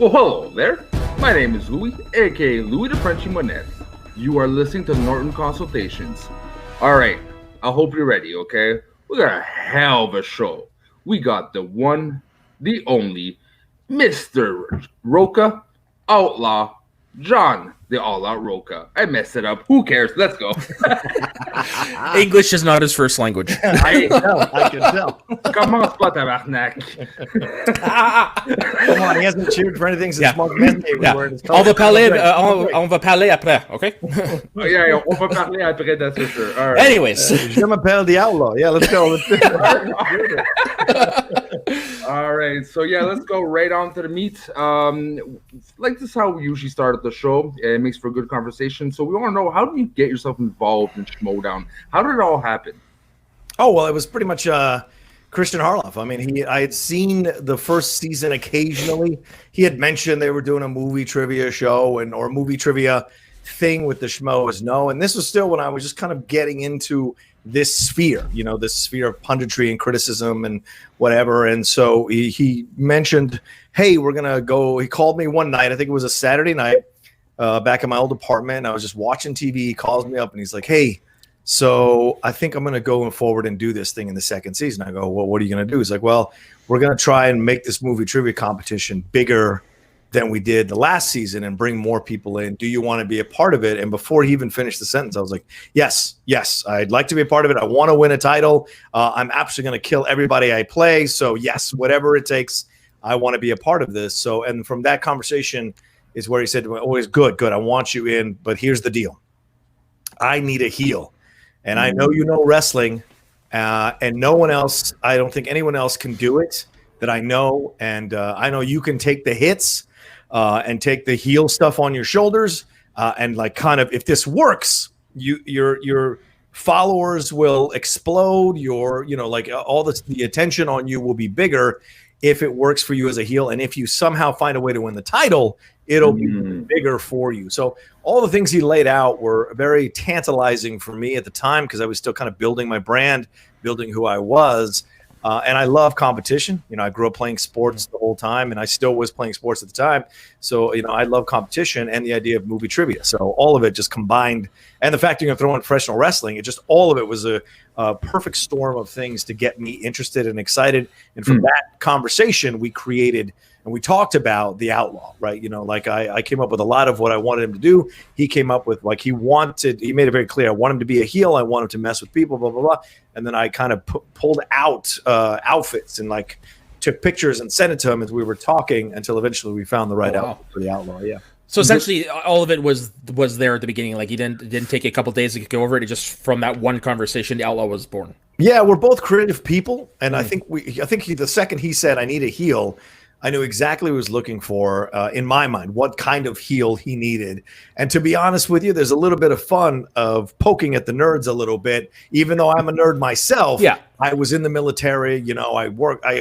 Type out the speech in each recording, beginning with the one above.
Well, hello there. My name is Louis, aka Louis the Frenchy Monette. You are listening to Northern Consultations. Alright, I hope you're ready, okay? We got a hell of a show. We got the one, the only, Mr. Rocha, Outlaw, John, the Outlaw Rocha. I messed it up. Who cares? Let's go. English is not his first language. I can tell. Commence pas, tabarnak. Come on, he hasn't cheered for anything since Mark Messier was wearing his On va parler après, okay? Oh, yeah, on va parler après, that's for sure. All right. Anyways. Je m'appelle the Outlaw. Yeah, let's go. All right, so yeah, let's go right on to the meat. Like this is how we usually start at the show. It makes for a good conversation. So we want to know, how do you get yourself involved in Schmoedown? How did it all happen? Oh, well, it was pretty much Christian Harloff. I mean, I had seen the first season occasionally. He had mentioned they were doing a movie trivia show or a movie trivia thing with the Schmoes. And this was still when I was just kind of getting into this sphere, this sphere of punditry and criticism and whatever. And so he mentioned, hey, we're going to go. He called me one night. I think it was a Saturday night back in my old apartment. I was just watching TV. He calls me up and he's like, hey, so I think I'm going to go forward and do this thing in the second season. I go, well, what are you going to do? He's like, well, we're going to try and make this movie trivia competition bigger than we did the last season and bring more people in. Do you want to be a part of it? And before he even finished the sentence, I was like, yes, I'd like to be a part of it. I want to win a title. I'm absolutely going to kill everybody I play. So yes, whatever it takes, I want to be a part of this. So, and from that conversation is where he said, always good. I want you in, but here's the deal. I need a heel. And I know you know wrestling, and no one else, I don't think anyone else can do it that I know. And I know you can take the hits and take the heel stuff on your shoulders. And like kind of, if this works, your followers will explode. All the attention on you will be bigger if it works for you as a heel. And if you somehow find a way to win the title, it'll be bigger for you. So all the things he laid out were very tantalizing for me at the time because I was still kind of building my brand, building who I was. And I love competition. I grew up playing sports the whole time, and I still was playing sports at the time. So, I love competition and the idea of movie trivia. So all of it just combined, and the fact you're going to throw in professional wrestling, all of it was a perfect storm of things to get me interested and excited. And from that conversation, we created and we talked about the Outlaw, right? I came up with a lot of what I wanted him to do. He came up with he made it very clear. I want him to be a heel. I want him to mess with people, blah, blah, blah. And then I kind of pulled out outfits and took pictures and sent it to him as we were talking until eventually we found the right outfit for the Outlaw. Yeah. So essentially all of it was there at the beginning. Like, he didn't take a couple days to go over it. It just, from that one conversation, the Outlaw was born. Yeah. We're both creative people. And I think the second he said, I need a heel, I knew exactly what he was looking for in my mind, what kind of heel he needed. And to be honest with you, there's a little bit of fun of poking at the nerds a little bit, even though I'm a nerd myself. Yeah. I was in the military, I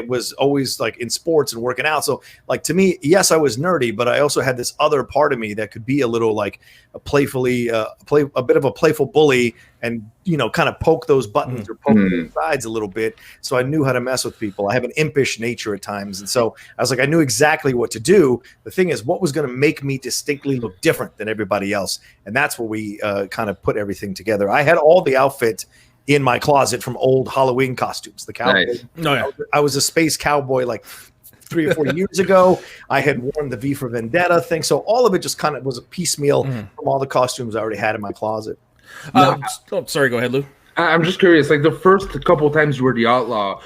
was always in sports and working out. So to me, yes, I was nerdy, but I also had this other part of me that could be a little a bit of a playful bully and, kind of poke those buttons or poke the sides a little bit. So I knew how to mess with people. I have an impish nature at times. And so I was I knew exactly what to do. The thing is, what was going to make me distinctly look different than everybody else? And that's where we kind of put everything together. I had all the outfit in my closet from old Halloween costumes. The cowboy. Nice. Oh, yeah. I was a space cowboy 3 or 4 years ago. I had worn the V for Vendetta thing. So all of it just kind of was a piecemeal from all the costumes I already had in my closet. Sorry, go ahead, Lou. I'm just curious, the first couple of times you were the Outlaw,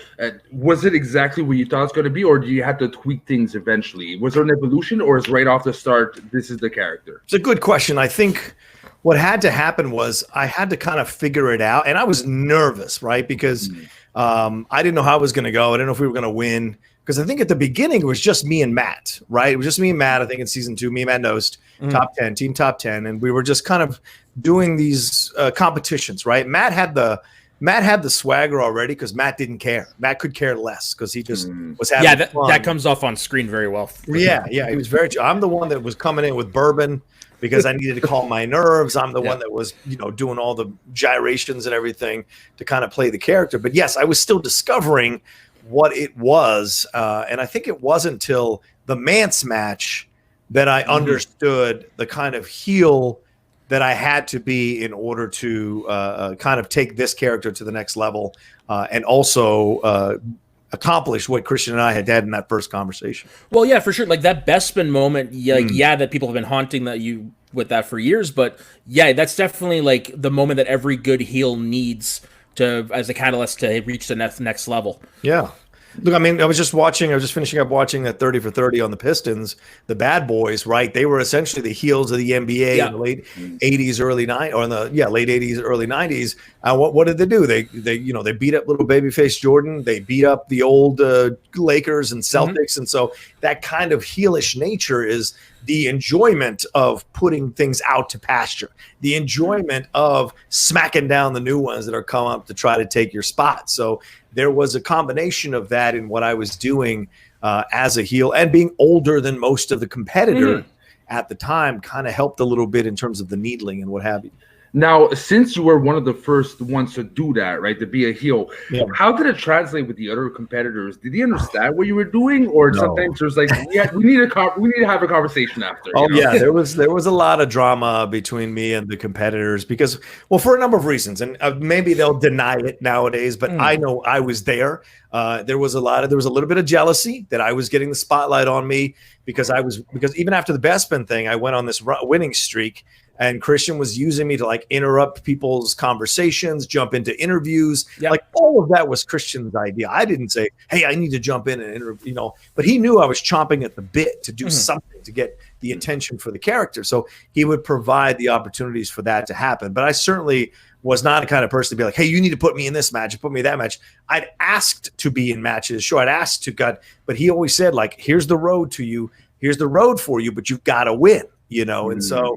was it exactly what you thought it was going to be, or do you have to tweak things eventually? Was there an evolution, or is right off the start, this is the character? It's a good question. I think what had to happen was I had to kind of figure it out, and I was nervous, right? Because I didn't know how it was going to go. I didn't know if we were going to win, because I think at the beginning it was just me and Matt, right? It was just me and Matt. I think in season 2, me and Matt Nost, team top 10, and we were just kind of doing these competitions, right? Matt had the swagger already because Matt didn't care. Matt could care less because he just was having fun. That comes off on screen very well. Yeah, he was very. I'm the one that was coming in with bourbon because I needed to calm my nerves. I'm the one that was, doing all the gyrations and everything to kind of play the character. But yes, I was still discovering what it was. And I think it wasn't until the Mance match that I understood the kind of heel that I had to be in order to kind of take this character to the next level and also accomplish what Christian and I had in that first conversation. Well, yeah, for sure. Like that Bespin moment, that people have been haunting you with that for years, but yeah, that's definitely like the moment that every good heel needs as a catalyst to reach the next level. Yeah. Look, I mean, I was just finishing up watching that 30 for 30 on the Pistons, the Bad Boys, right? They were essentially the heels of the NBA in the late 80s, early 90s, or in the late 80s, early 90s. What did they do? They beat up little babyface Jordan. They beat up the old Lakers and Celtics. And so that kind of heelish nature is the enjoyment of putting things out to pasture, the enjoyment of smacking down the new ones that are coming up to try to take your spot. So there was a combination of that in what I was doing as a heel, and being older than most of the competitors at the time kind of helped a little bit in terms of the needling and what have you. Now, since you were one of the first ones to do that, right, to be a heel, how did it translate with the other competitors? Did they understand what you were doing, or sometimes there's like, we need to have a conversation after? There was a lot of drama between me and the competitors because, well, for a number of reasons, and maybe they'll deny it nowadays, but I know I was there. There was a little bit of jealousy that I was getting the spotlight on me because even after the Bespin thing, I went on this winning streak. And Christian was using me to like interrupt people's conversations, jump into interviews. Like all of that was Christian's idea. I didn't say, hey, I need to jump in and interview, but he knew I was chomping at the bit to do something to get the attention for the character. So he would provide the opportunities for that to happen. But I certainly was not the kind of person to be like, hey, you need to put me in this match and put me in that match. I'd asked to be in matches. Sure, I'd asked to cut, but he always said, like, here's the road to you. Here's the road for you, but you've got to win. And so,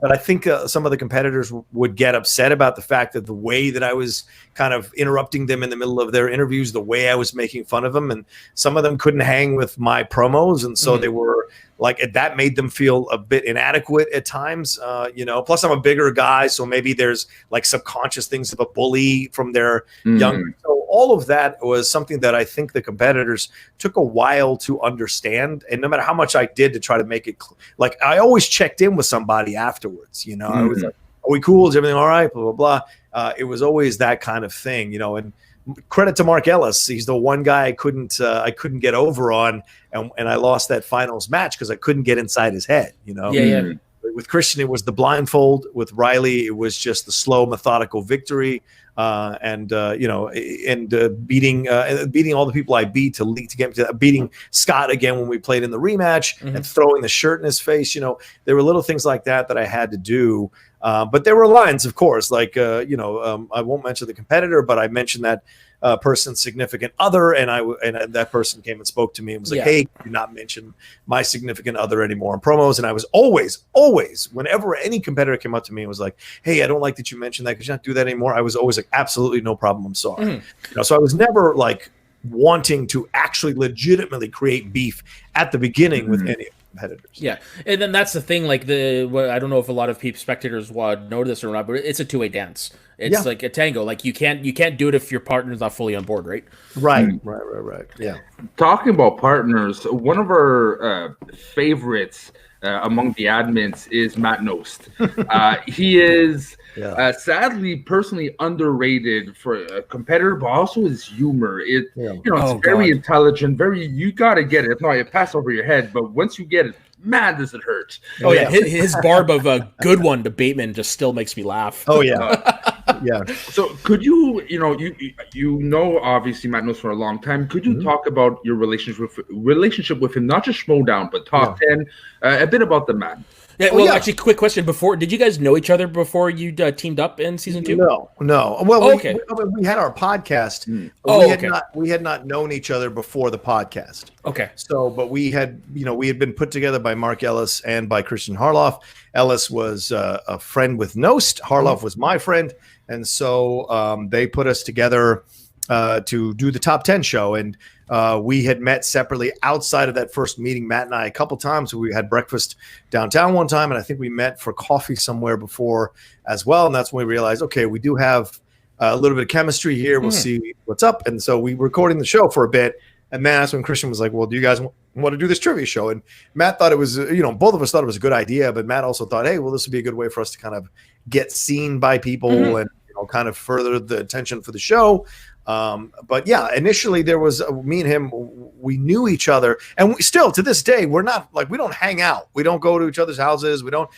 but I think some of the competitors would get upset about the fact that the way that I was kind of interrupting them in the middle of their interviews, the way I was making fun of them, and some of them couldn't hang with my promos. And so they were like, that made them feel a bit inadequate at times, plus I'm a bigger guy. So maybe there's like subconscious things of a bully from their young. So all of that was something that I think the competitors took a while to understand. And no matter how much I did to try to make it like, I always checked in with somebody afterwards, I was like, are we cool? Is everything all right? Blah, blah, blah. It was always that kind of thing, and credit to Mark Ellis. He's the one guy I couldn't get over on. And I lost that finals match because I couldn't get inside his head, With Christian, it was the blindfold. With Riley, it was just the slow, methodical victory. Beating all the people I beat to get to beating Scott again when we played in the rematch and throwing the shirt in his face. There were little things like that I had to do. But there were lines, of course, like, I won't mention the competitor, but I mentioned that person's significant other. And that person came and spoke to me and was like, hey, do not mention my significant other anymore in promos. And I was always, whenever any competitor came up to me and was like, hey, I don't like that you mentioned that. Could you not do that anymore? I was always like, absolutely no problem. I'm sorry. So I was never like wanting to actually legitimately create beef at the beginning with any competitors. Yeah, and then that's the thing. Like I don't know if a lot of spectators know this or not, but it's a two-way dance. It's like a tango. Like you can't do it if your partner's not fully on board, right? Right. Yeah. Talking about partners, one of our favorites among the admins is Matt Nost. He is sadly personally underrated for a competitor, but also his humor. It's very intelligent, you gotta get it. If not, it pass over your head. But once you get it, man, does it hurt. Oh yeah, his barb of a good one to Bateman just still makes me laugh. Oh yeah. Yeah. So could you obviously Matt Nost for a long time. Could you talk about your relationship with him, not just Schmoedown, but Top 10, a bit about the man? Yeah, well, actually, quick question. Did you guys know each other before you teamed up in season 2? No. Well, we had our podcast. We had not known each other before the podcast. Okay. So, but we had been put together by Mark Ellis and by Christian Harloff. Ellis was a friend with Nost. Harloff was my friend. And so they put us together to do the Top 10 show. And we had met separately outside of that first meeting, Matt and I, a couple times. We had breakfast downtown one time, and I think we met for coffee somewhere before as well. And that's when we realized, okay, we do have a little bit of chemistry here. We'll see what's up. And so we were recording the show for a bit. And then that's when Christian was like, well, do you guys want to do this trivia show? And Matt thought it was, both of us thought it was a good idea, but Matt also thought, hey, well, this would be a good way for us to kind of get seen by people and kind of further the attention for the show. But yeah, initially there was me and him, we knew each other, and we still to this day, we're not like, we don't hang out. We don't go to each other's houses. We don't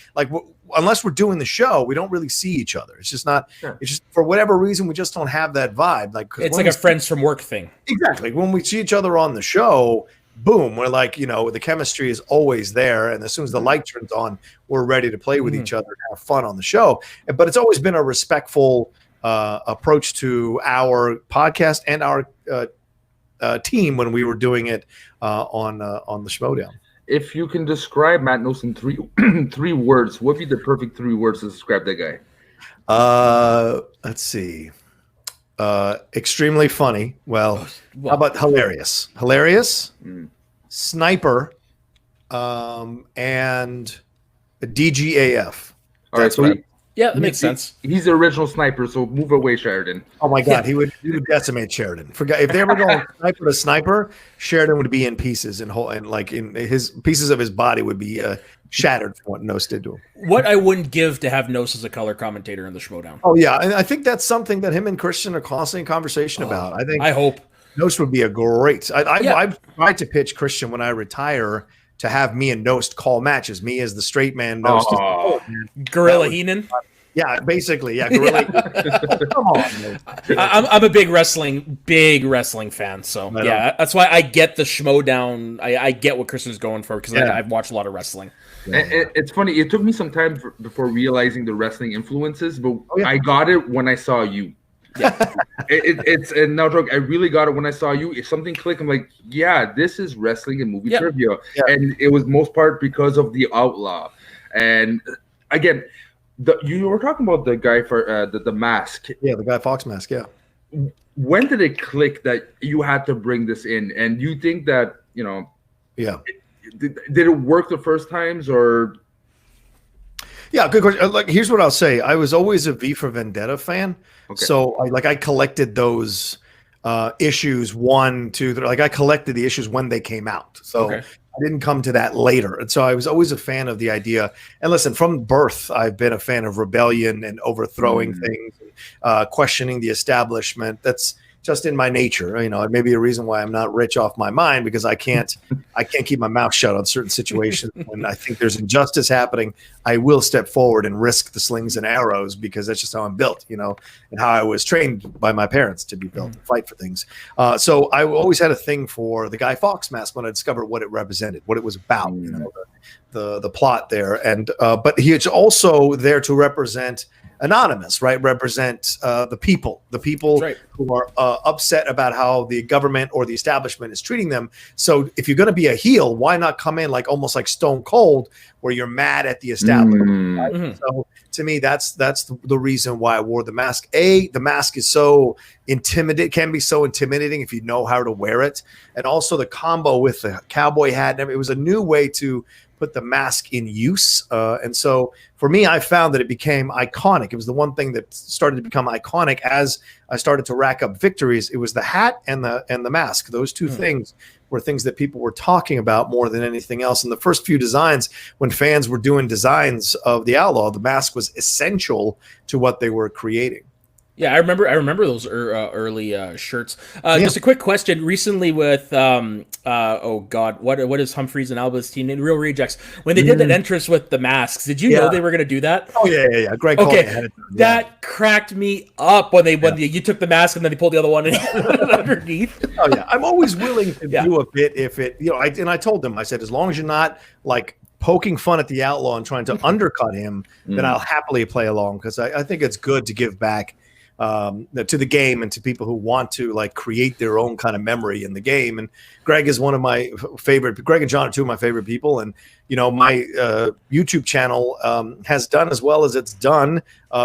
unless we're doing the show, we don't really see each other. It's just not, it's just for whatever reason, we just don't have that vibe. Like, it's like a friends from work thing. Exactly. When we see each other on the show, boom, we're like, the chemistry is always there. And as soon as the light turns on, we're ready to play with each other and have fun on the show. But it's always been a respectful approach to our podcast and our team when we were doing it on the Schmoedown. If you can describe Matt Nose in three words, what would be the perfect 3 words to describe that guy? Let's see. Extremely funny. Well, how about hilarious? Hilarious, sniper, and DGAF. All right, so yeah, that makes sense. He's the original sniper, so move away, Sheridan. Oh my God, he would decimate Sheridan. Forget if they were going sniper to sniper, Sheridan would be in pieces and in his pieces of his body would be shattered from what Nose did to him. What I wouldn't give to have Nose as a color commentator in the Schmoedown. Oh yeah, and I think that's something that him and Christian are constantly in conversation about. I hope Nose would be a great. I've tried to pitch Christian when I retire to have me and Nost call matches. Me as the straight man, Nost as the man. Gorilla Heenan. Yeah, basically, yeah. Gorilla. Come on, I'm a big wrestling fan. So yeah, that's why I get the Schmoedown. I get what Christian's going for because I've watched a lot of wrestling. It's funny. It took me some time before realizing the wrestling influences, but I got it when I saw you. Yeah, it's no joke. I really got it when I saw you. If something clicked, I'm like, yeah, this is wrestling and movie trivia, and it was most part because of the Outlaw. And again, you were talking about the guy for the mask. Yeah, the Guy Fawkes mask. Yeah. When did it click that you had to bring this in? And you think that Yeah. Did it work the first times or? Yeah, good question. Here's what I'll say. I was always a V for Vendetta fan. Okay. So I collected those issues 1, 2, 3. I collected the issues when they came out. So I didn't come to that later. And so I was always a fan of the idea. And listen, from birth, I've been a fan of rebellion and overthrowing things, questioning the establishment. That's just in my nature. It may be a reason why I'm not rich off my mind because I can't keep my mouth shut on certain situations. When I think there's injustice happening, I will step forward and risk the slings and arrows because that's just how I'm built, and how I was trained by my parents to be built and fight for things. So I always had a thing for the Guy Fawkes mask when I discovered what it represented, what it was about, the plot there. And but he's also there to represent anonymous, right? Represent the people who are upset about how the government or the establishment is treating them. So if you're going to be a heel, why not come in almost like Stone Cold, where you're mad at the establishment? Right? So to me, that's the reason why I wore the mask. The mask is so can be so intimidating if you know how to wear it, and also the combo with the cowboy hat. It was a new way to put the mask in use. And so for me, I found that it became iconic. It was the one thing that started to become iconic as I started to rack up victories. It was the hat and the mask. Those two things were things that people were talking about more than anything else. In the first few designs, when fans were doing designs of the Outlaw, the mask was essential to what they were creating. Yeah, I remember those early shirts. Just a quick question. Recently with what is Humphreys and Alba's team in Real Rejects, when they did that entrance with the masks, did you know they were going to do that? Oh yeah. Greg called ahead of time. That cracked me up when you took the mask and then they pulled the other one underneath. Oh yeah, I'm always willing to do a bit if it I told them, I said, as long as you're not poking fun at the Outlaw and trying to undercut him, then I'll happily play along because I think it's good to give back to the game and to people who want to create their own kind of memory in the game. And Greg is one of my favorite. Greg and John are two of my favorite people. And my YouTube channel has done as well as it's done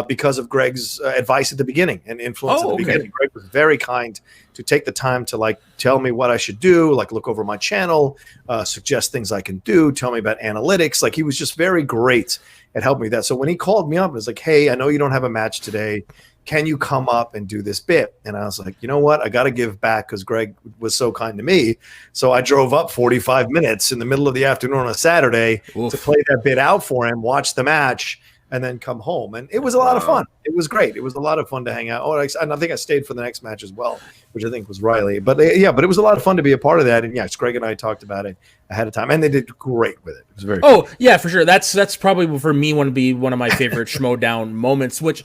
because of Greg's advice at the beginning and influence at the beginning. Greg was very kind to take the time to tell me what I should do, look over my channel, suggest things I can do, tell me about analytics. He was just very great it helped me that. So when he called me up, it was like, hey, I know you don't have a match today. Can you come up and do this bit? And I was like, you know what? I got to give back because Greg was so kind to me. So I drove up 45 minutes in the middle of the afternoon on a Saturday to play that bit out for him, watch the match, and then come home. And it was a lot of fun. It was great. It was a lot of fun to hang out. Oh, and I think I stayed for the next match as well, which I think was Riley. But but it was a lot of fun to be a part of that. And yes, Greg and I talked about it ahead of time, and they did great with it. It was very fun. Yeah, for sure. That's probably for me one of my favorite Schmoedown moments, which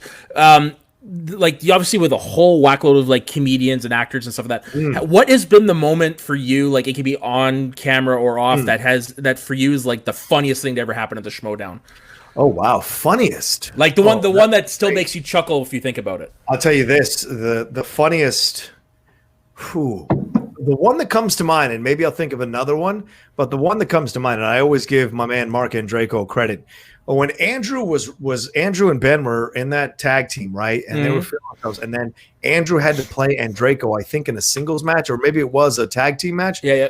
like obviously with a whole whackload of like comedians and actors and stuff like that. What has been the moment for you, like it can be on camera or off, that for you is like the funniest thing to ever happen at the Schmoedown? Oh wow, funniest. Like the one that still makes you chuckle if you think about it. I'll tell you this, the funniest, the one that comes to mind, and maybe I'll think of another one, but the one that comes to mind, and I always give my man Mark Andreyko credit. When Andrew Andrew and Ben were in that tag team, right? And they were filming themselves, and then Andrew had to play Andreyko, I think, in a singles match, or maybe it was a tag team match. Yeah.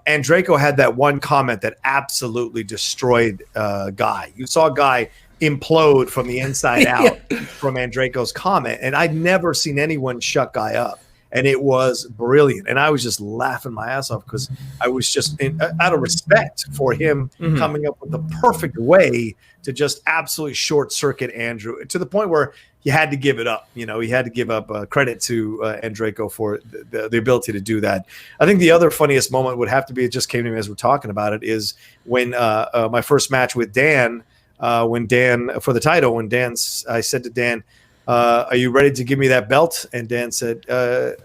Andreyko had that one comment that absolutely destroyed Guy. You saw Guy implode from the inside out from Andreyko's comment, and I'd never seen anyone shut Guy up. And it was brilliant. And I was just laughing my ass off because I was just out of respect for him coming up with the perfect way to just absolutely short circuit Andrew to the point where he had to give it up. You know, he had to give up credit to Andreyko for the ability to do that. I think the other funniest moment would have to be, it just came to me as we're talking about it, is when my first match with Dan, when Dan, for the title, I said to Dan, are you ready to give me that belt? And Dan said,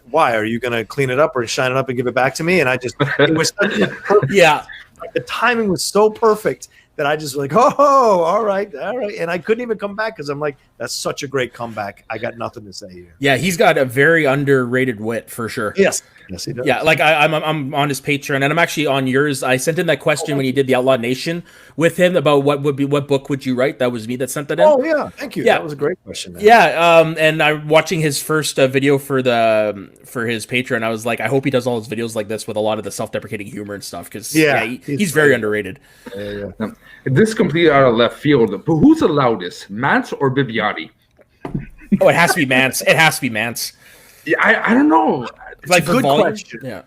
why? Are you going to clean it up or shine it up and give it back to me? And I just, it was such a perfect, the timing was so perfect that I just was like, oh, all right. And I couldn't even come back because I'm like, that's such a great comeback. I got nothing to say here. Yeah, he's got a very underrated wit for sure. Yes, he does. Yeah, like I'm on his Patreon, and I'm actually on yours. I sent in that question when you did the Outlaw Nation with him about what book would you write. That was me that sent that in. Oh yeah, thank you. Yeah. That was a great question, man. Yeah, and I'm watching his first video for his Patreon. I was like, I hope he does all his videos like this with a lot of the self-deprecating humor and stuff because he's very underrated. Yeah. This is completely out of left field, but who's the loudest, Mance or Bibiani? Oh, it has to be Mance. It has to be Mance. Yeah, I don't know. It's like a good question. Yeah.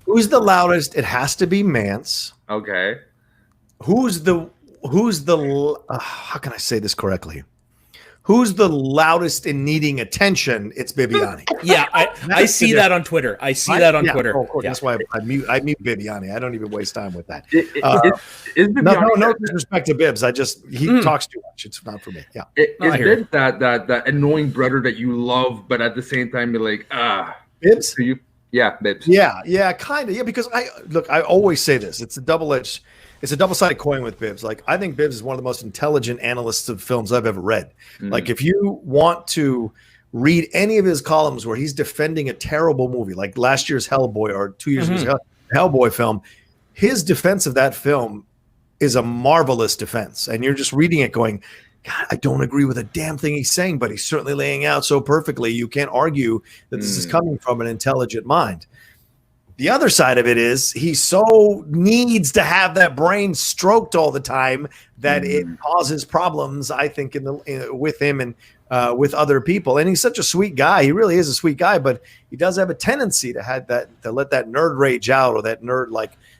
Who's the loudest? It has to be Mance. Okay. Who's the how can I say this correctly? Who's the loudest in needing attention? It's Bibiani. Yeah, I see that on Twitter. Twitter. Oh, of course. That's why I mute Bibiani. I don't even waste time with that. Is no disrespect to Bibbs. He talks too much. It's not for me. Yeah. Is Bibbs that annoying brother that you love, but at the same time you're like, Bibbs? Yeah, Bibbs. Yeah, kind of. Yeah, because I always say this. It's a double-sided coin with Bibbs. Like, I think Bibbs is one of the most intelligent analysts of films I've ever read. Like, if you want to read any of his columns where he's defending a terrible movie, like last year's Hellboy or 2 years ago Hellboy film, his defense of that film is a marvelous defense. And you're just reading it going, God, I don't agree with a damn thing he's saying, but he's certainly laying out so perfectly. You can't argue that this is coming from an intelligent mind. The other side of it is he so needs to have that brain stroked all the time that it causes problems, I think, with him and with other people. And he's such a sweet guy. He really is a sweet guy, but he does have a tendency to let that nerd rage out, or that nerd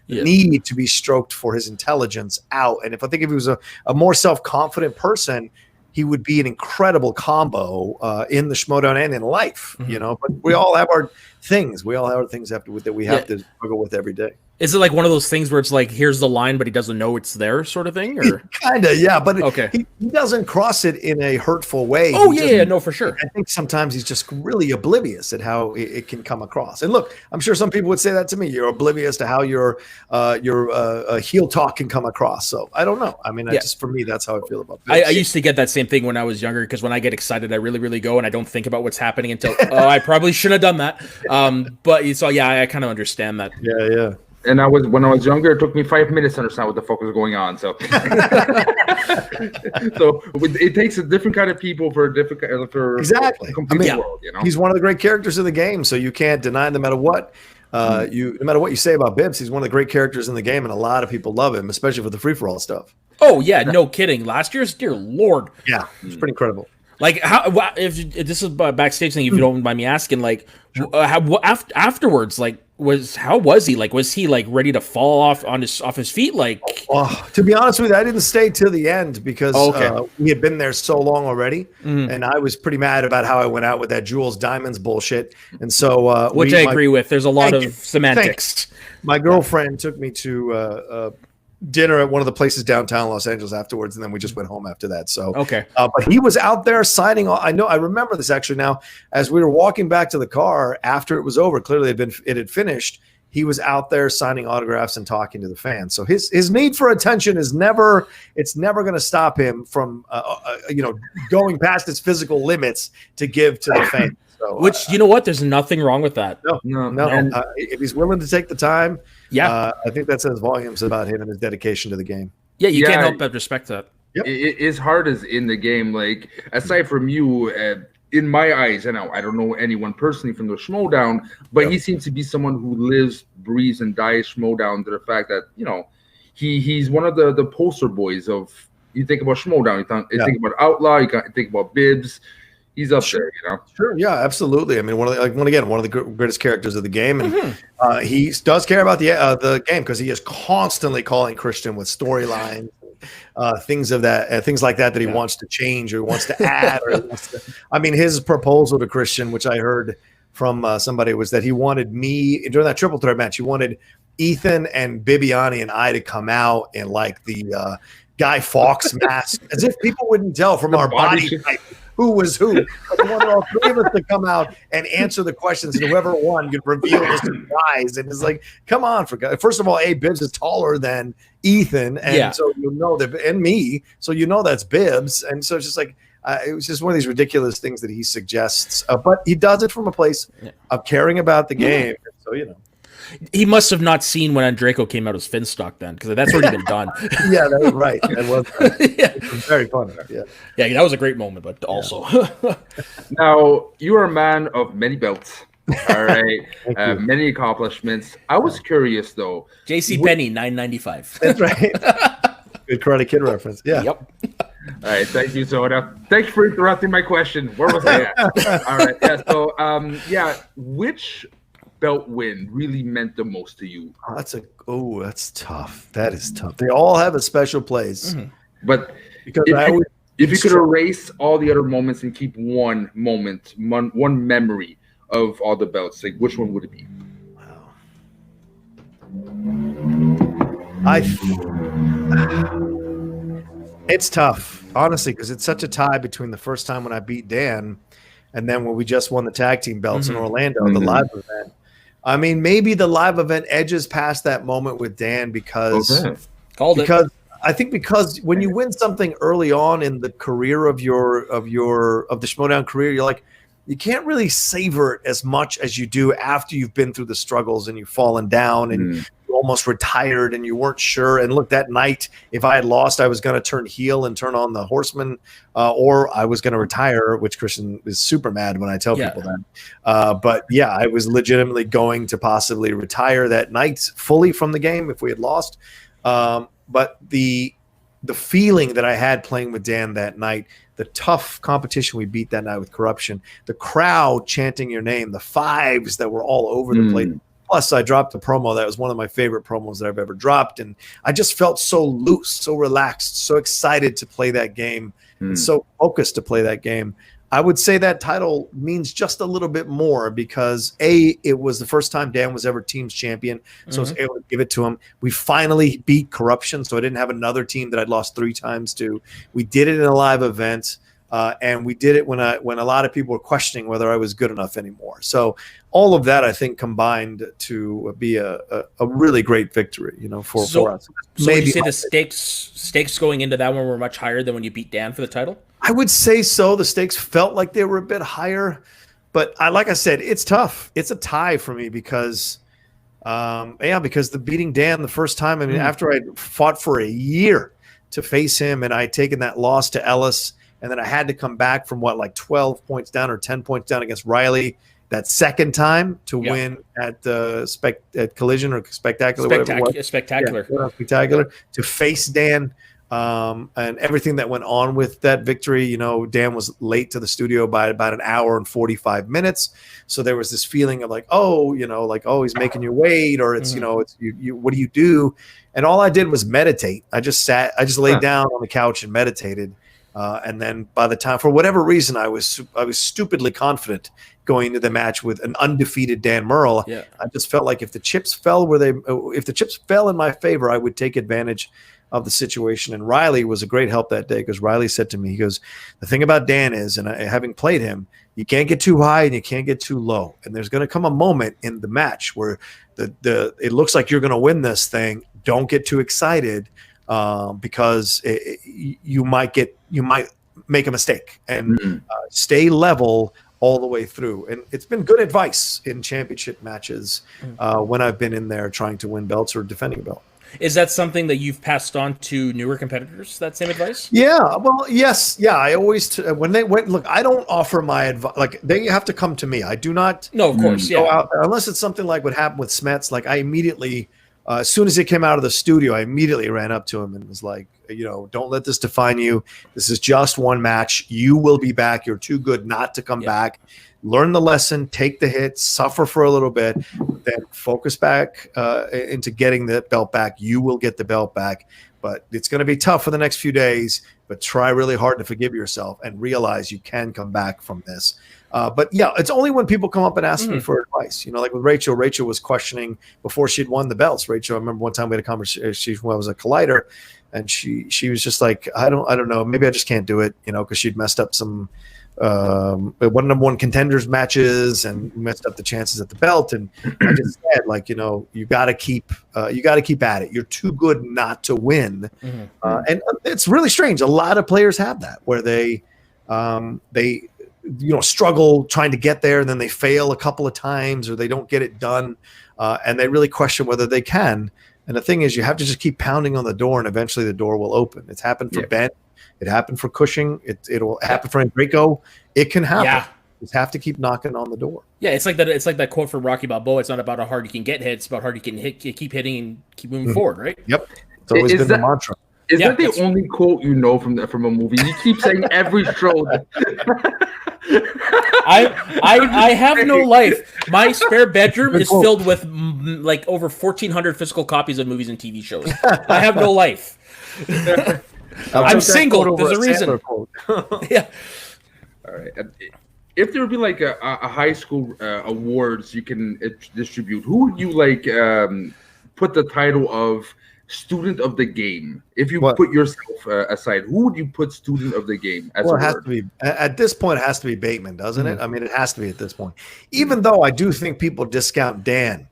need to be stroked for his intelligence out. And if he was a more self-confident person, he would be an incredible combo in the Schmoedown and in life, you know. But we all have our things. We all have our things that we have to struggle with every day. Is it like one of those things where it's like, here's the line, but he doesn't know it's there, sort of thing? Or kind of, yeah. But he doesn't cross it in a hurtful way. Oh, no, for sure. I think sometimes he's just really oblivious at how it can come across. And look, I'm sure some people would say that to me. You're oblivious to how your heel talk can come across. So I don't know. I mean, for me, that's how I feel about this. I used to get that same thing when I was younger, because when I get excited, I really, really go, and I don't think about what's happening until, I probably shouldn't have done that. But so, I kind of understand that. Yeah. And when I was younger, it took me 5 minutes to understand what the fuck was going on. So, so it takes a different kind of people for a different exactly. complete world. You know, he's one of the great characters in the game, so you can't deny him, no matter what. No matter what you say about Bibbs, he's one of the great characters in the game, and a lot of people love him, especially for the free for all stuff. Oh yeah, no kidding. Last year's, dear Lord. Yeah, it's pretty incredible. Like how if this is a backstage thing, if you don't mind me asking, like afterwards, like how was he? Like was he like ready to fall off his feet? Like to be honest with you, I didn't stay till the end because we had been there so long already, and I was pretty mad about how I went out with that Jules Diamonds bullshit. And so, which I agree with. There's a lot of semantics. My girlfriend took me to dinner at one of the places downtown Los Angeles afterwards, and then we just went home after that. So but he was out there signing. I remember this actually now. As we were walking back to the car after it was over, clearly it had finished. He was out there signing autographs and talking to the fans. So his need for attention is never going to stop him from going past his physical limits to give to the fans. So, which you know what? There's nothing wrong with that. No. If he's willing to take the time, I think that says volumes about him and his dedication to the game. Yeah, you can't help but respect that. Yep. As hard as in the game, like aside from you, in my eyes, and I don't know anyone personally from the Schmoedown, but he seems to be someone who lives, breathes, and dies Schmoedown to the fact that he's one of the poster boys of. You think about Schmoedown, you think about Outlaw, you think about Bibbs. He's up there, Sure, yeah, absolutely. I mean, one of the greatest characters of the game, and he does care about the game because he is constantly calling Christian with storylines, things like that he wants to change or wants to add. His proposal to Christian, which I heard from somebody, was that he wanted me during that triple threat match. He wanted Ethan and Bibiani and I to come out in like the Guy Fawkes mask, as if people wouldn't tell from our body type who was who. But he wanted all three of us to come out and answer the questions, and whoever won could reveal the surprise. And it's like, come on, for God. First of all, Bibbs is taller than Ethan, and so that, and me, so that's Bibbs, and so it's just like it was just one of these ridiculous things that he suggests, but he does it from a place of caring about the game. So he must have not seen when Andreyko came out as Finstock then, because that's already been done. Yeah, that was right. That was very funny. Yeah, that was a great moment, but also. Now, you are a man of many belts. All right. Many accomplishments. I was curious, though. J.C. Penney, $9.95. That's right. Good Karate Kid reference. Yeah. Yep. All right. Thank you, Soda. Thank you for interrupting my question. Where was I at? All right. Yeah. So, which belt win really meant the most to you? That's tough. That is tough. They all have a special place. But because if you could erase all the other moments and keep one moment, one memory of all the belts, like which one would it be? Wow. It's tough, honestly, because it's such a tie between the first time when I beat Dan and then when we just won the tag team belts in Orlando, the live event. I mean, maybe the live event edges past that moment with Dan because I think because when you win something early on in the career of the Schmoedown career, you're like, you can't really savor it as much as you do after you've been through the struggles and you've fallen down and you almost retired and you weren't sure. And look, that night, if I had lost, I was going to turn heel and turn on the Horseman, or I was going to retire, which Christian is super mad when I tell people that. But yeah, I was legitimately going to possibly retire that night fully from the game if we had lost. But the feeling that I had playing with Dan that night, the tough competition we beat that night with Corruption, the crowd chanting your name, the fives that were all over the place. Plus, I dropped a promo that was one of my favorite promos that I've ever dropped. And I just felt so loose, so relaxed, so excited to play that game, and so focused to play that game. I would say that title means just a little bit more because it was the first time Dan was ever team's champion, so I was able to give it to him. We finally beat Corruption, so I didn't have another team that I'd lost 3 times to. We did it in a live event, and we did it when a lot of people were questioning whether I was good enough anymore. So all of that, I think, combined to be a really great victory, for us. So maybe you say the stakes going into that one were much higher than when you beat Dan for the title? I would say so. The stakes felt like they were a bit higher, but like I said, it's tough. It's a tie for me because the beating Dan the first time, after I fought for a year to face him and I had taken that loss to Ellis, and then I had to come back from 12 points down or 10 points down against Riley that second time to win at Collision or Spectacular. Spectacular. Spectacular. To face Dan. and everything that went on with that victory. You know, Dan was late to the studio by about an hour and 45 minutes. So there was this feeling of like, oh, you know, like, oh, he's making you wait, or it's, you know, it's you, what do you do? And all I did was meditate. I just laid down on the couch and meditated. And then by the time, for whatever reason, I was stupidly confident going into the match with an undefeated Dan Murrell. Yeah. I just felt like if the chips fell in my favor, I would take advantage of the situation. And Riley was a great help that day, because Riley said to me, he goes, the thing about Dan is, and having played him, you can't get too high and you can't get too low. And there's going to come a moment in the match where it looks like you're going to win this thing. Don't get too excited, because you might make a mistake, and stay level all the way through. And it's been good advice in championship matches when I've been in there trying to win belts or defending a belt. Is that something that you've passed on to newer competitors, that same advice? Yeah, well, yes. Yeah, I always, when they went, look, I don't offer my advice. Like, they have to come to me. I do not. No, of course, go out there, unless it's something like what happened with Smets. Like, I immediately, as soon as he came out of the studio, I immediately ran up to him and was like, you know, don't let this define you. This is just one match. You will be back. You're too good not to come back. Learn the lesson, take the hit, suffer for a little bit, then focus back into getting the belt back. You will get the belt back, but it's going to be tough for the next few days, but try really hard to forgive yourself and realize you can come back from this. But yeah, it's only when people come up and ask me for advice, you know, like with Rachel was questioning before she'd won the belts. Rachel, I remember one time we had a conversation when I was a Collider, and she was just like, I don't know, maybe I just can't do it, you know, because she'd messed up some one number one contenders matches and messed up the chances at the belt. And I just said, like, you know, you got to keep at it. You're too good not to win. And it's really strange. A lot of players have that, where they struggle trying to get there, and then they fail a couple of times, or they don't get it done, and they really question whether they can. And the thing is, you have to just keep pounding on the door, and eventually the door will open. It's happened for Ben. It happened for Cushing. It'll happen for Enrico. It can happen. Yeah. You just have to keep knocking on the door. Yeah, it's like that. It's like that quote from Rocky Balboa. It's not about how hard you can get hit. It's about how hard you can hit, keep hitting, and keep moving forward. Right? Yep. It's always been the mantra. Is that the only quote you know from a movie? You keep saying every show. I have no life. My spare bedroom is filled with like over 1,400 physical copies of movies and TV shows. I have no life. I'm single. There's a reason. Yeah. All right. If there would be like a high school awards you can distribute, who would you like put the title of student of the game? If you put yourself aside, who would you put student of the game as it has to be at this point? It has to be Bateman, doesn't it? I mean, it has to be at this point. Even though I do think people discount Dan.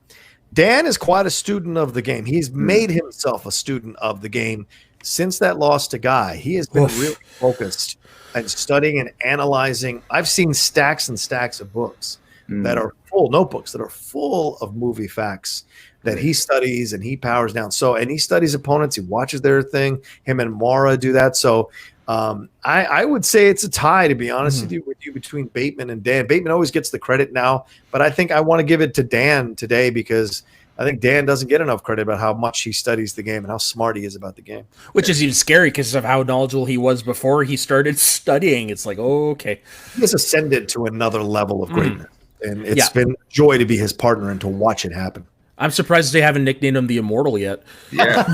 Dan is quite a student of the game. He's made himself a student of the game since that loss to Guy. He has been really focused and studying and analyzing. I've seen stacks and stacks of books that are notebooks that are full of movie facts that he studies and he powers down. So, and he studies opponents. He watches their thing. Him and Mara do that. So I would say it's a tie, to be honest with you, between Bateman and Dan. Bateman always gets the credit now, but I think I want to give it to Dan today, because I think Dan doesn't get enough credit about how much he studies the game and how smart he is about the game. Which is even scary because of how knowledgeable he was before he started studying. It's like, okay. He has ascended to another level of greatness. And it's been a joy to be his partner and to watch it happen. I'm surprised they haven't nicknamed him the Immortal yet. Yeah,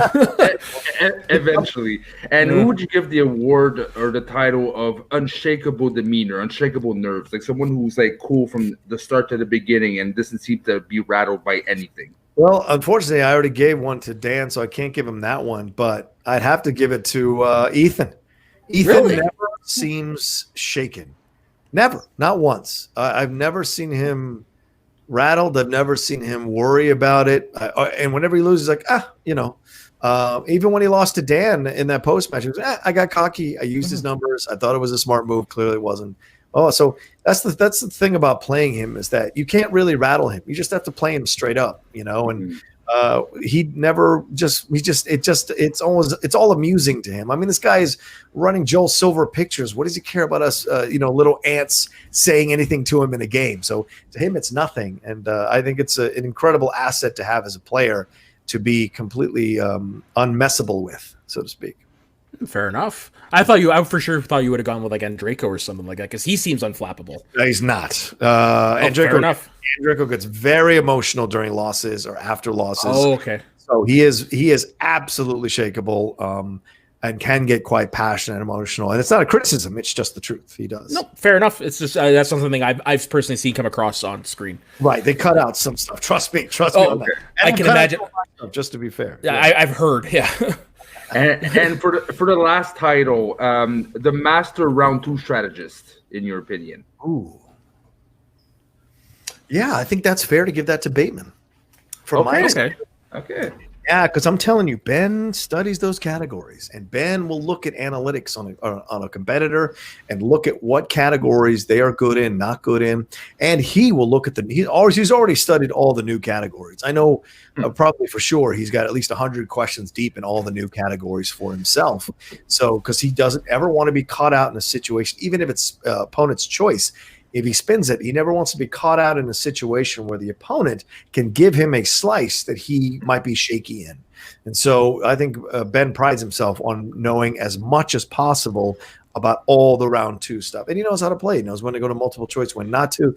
eventually. And who would you give the award or the title of unshakable demeanor, unshakable nerves? Like someone who's like cool from the start to the beginning and doesn't seem to be rattled by anything. Well, unfortunately, I already gave one to Dan, so I can't give him that one. But I'd have to give it to Ethan. Ethan never seems shaken. Never. Not once. I've never seen him rattled. I've never seen him worry about it. And whenever he loses, like, even when he lost to Dan in that post match, he was, I got cocky. I used his numbers. I thought it was a smart move. Clearly it wasn't. Oh, so that's the thing about playing him, is that you can't really rattle him. You just have to play him straight up, you know. And it's all amusing to him. I mean, this guy is running Joel Silver Pictures. What does he care about us, little ants saying anything to him in a game? So to him, it's nothing. And I think it's an incredible asset to have as a player, to be completely unmessable with, so to speak. Fair enough. I for sure thought you would have gone with like Andreyko or something like that because he seems unflappable. He's not. Fair enough. Andreyko gets very emotional during losses or after losses. Oh, okay. So he is absolutely shakeable, and can get quite passionate and emotional. And it's not a criticism; it's just the truth. He does. No, fair enough. It's just that's something I've personally seen come across on screen. Right? They cut out some stuff. Trust me on that. I can imagine. Just to be fair. Yeah, I've heard. Yeah. And for the last title, the Master Round 2 strategist, in your opinion. Ooh. Yeah, I think that's fair to give that to Bateman. Okay. Yeah, because I'm telling you, Ben studies those categories, and Ben will look at analytics on a competitor and look at what categories they are good in, not good in, and he will look at he's already studied all the new categories. I know probably for sure he's got at least 100 questions deep in all the new categories for himself. So because he doesn't ever want to be caught out in a situation, even if it's opponent's choice. If he spins it, he never wants to be caught out in a situation where the opponent can give him a slice that he might be shaky in. And so I think Ben prides himself on knowing as much as possible about all the round 2 stuff. And he knows how to play. He knows when to go to multiple choice, when not to.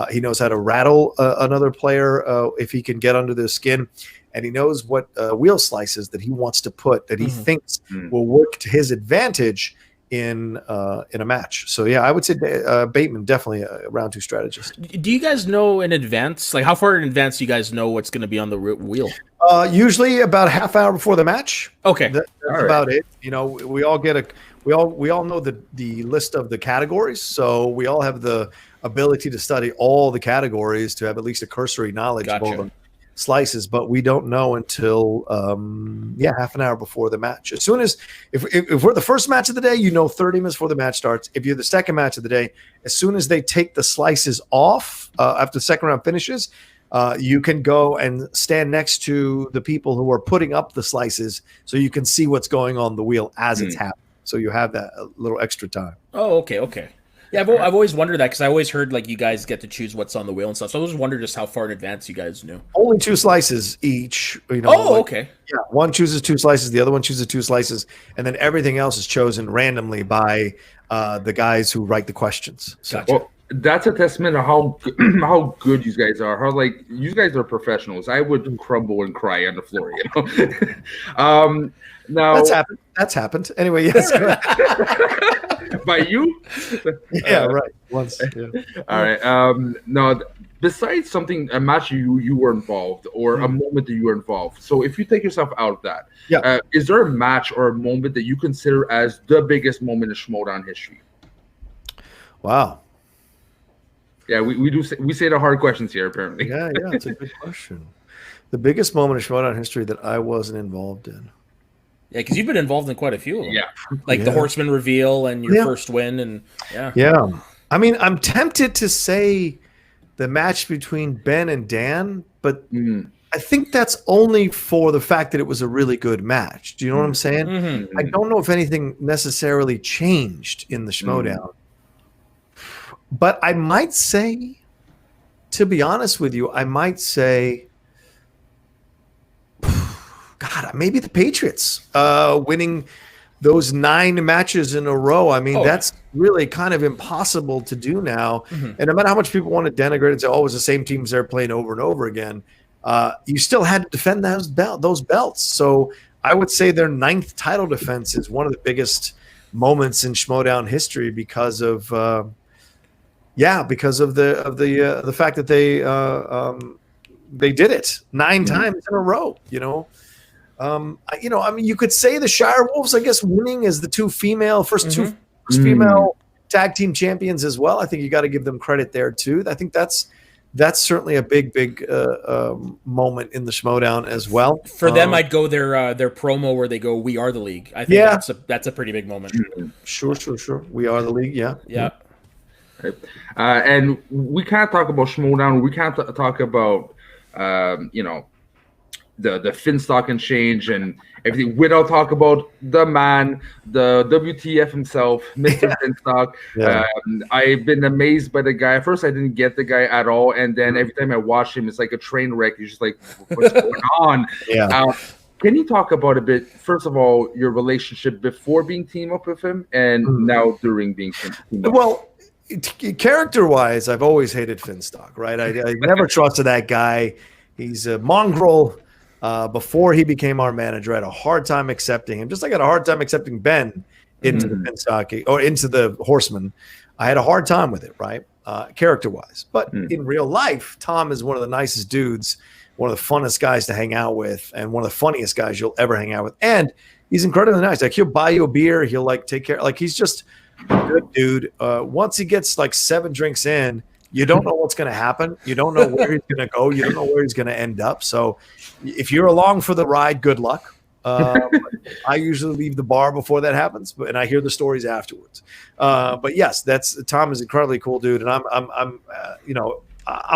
He knows how to rattle another player if he can get under their skin. And he knows what wheel slices that he wants to put that he thinks will work to his advantage in a match. So yeah, I would say Bateman definitely a round 2 strategist. Do you guys know in advance, like how far in advance do you guys know what's going to be on the wheel? Usually about a half hour before the match. Okay, that's about it. You know, we all know the list of the categories, so we all have the ability to study all the categories to have at least a cursory knowledge of all the slices, but we don't know until half an hour before the match. As soon as if we're the first match of the day, 30 minutes before the match starts. If you're the second match of the day, as soon as they take the slices off after the second round finishes, you can go and stand next to the people who are putting up the slices so you can see what's going on the wheel as it's happening. So you have that little extra time. Oh, okay. Yeah, I've always wondered that because I always heard like you guys get to choose what's on the wheel and stuff. So I always wondered just how far in advance you guys knew. Only 2 slices each. Okay. Yeah, one chooses 2 slices, the other one chooses 2 slices, and then everything else is chosen randomly by the guys who write the questions. So. Gotcha. Well, that's a testament of how good you guys are. How you guys are professionals. I would crumble and cry on the floor. Now that's happened. Anyway, yes. By you? Yeah, right. Once. Yeah. All right. Now, besides a match you were involved or a moment that you were involved. So if you take yourself out of that, is there a match or a moment that you consider as the biggest moment in Schmoedown history? Wow. Yeah, we say the hard questions here, apparently. Yeah, it's a good question. The biggest moment in Schmoedown history that I wasn't involved in. Yeah, because you've been involved in quite a few of them. Yeah. Like the Horseman reveal and your first win. And Yeah. I mean, I'm tempted to say the match between Ben and Dan, but I think that's only for the fact that it was a really good match. Do you know what I'm saying? I don't know if anything necessarily changed in the Schmoedown. But I might say, to be honest with you, God, maybe the Patriots winning those 9 matches in a row. I mean, that's really kind of impossible to do now. And no matter how much people want to denigrate and say, oh, it was the same teams they're playing over and over again, you still had to defend those belts. So I would say their 9th title defense is one of the biggest moments in Schmoedown history because of the fact that they did it 9 times in a row, I mean, you could say the Shire Wolves, I guess, winning as the 2 first female tag team champions as well. I think you got to give them credit there too. I think that's certainly a big moment in the Schmoedown as well. For them, I'd go their promo where they go, "We are the league." I think that's a pretty big moment. Sure. We are the league. Yeah. Right. And we can't talk about Schmoedown. We can't talk about the Finstock and change and everything without talk about the man, the WTF himself, Mr. Finstock. I've been amazed by the guy. At first, I didn't get the guy at all, and then every time I watch him, it's like a train wreck. You're just like, what's going on? Can you talk about a bit, first of all, your relationship before being teamed up with him and now during being teamed up? Well, character-wise, I've always hated Finstock, right? I never trusted that guy. He's a mongrel. Before he became our manager, I had a hard time accepting him, just like I had a hard time accepting Ben into the Finstock or into the Horseman. I had a hard time with it, right? Character-wise. But in real life, Tom is one of the nicest dudes, one of the funnest guys to hang out with, and one of the funniest guys you'll ever hang out with. And he's incredibly nice. Like, he'll buy you a beer. He'll like take care. Like, he's just a good dude. Once he gets like 7 drinks in, you don't know what's going to happen. You don't know where he's going to go. You don't know where he's going to end up. So if you're along for the ride, good luck. I usually leave the bar before that happens, and I hear the stories afterwards. But yes, Tom is an incredibly cool dude, and I'm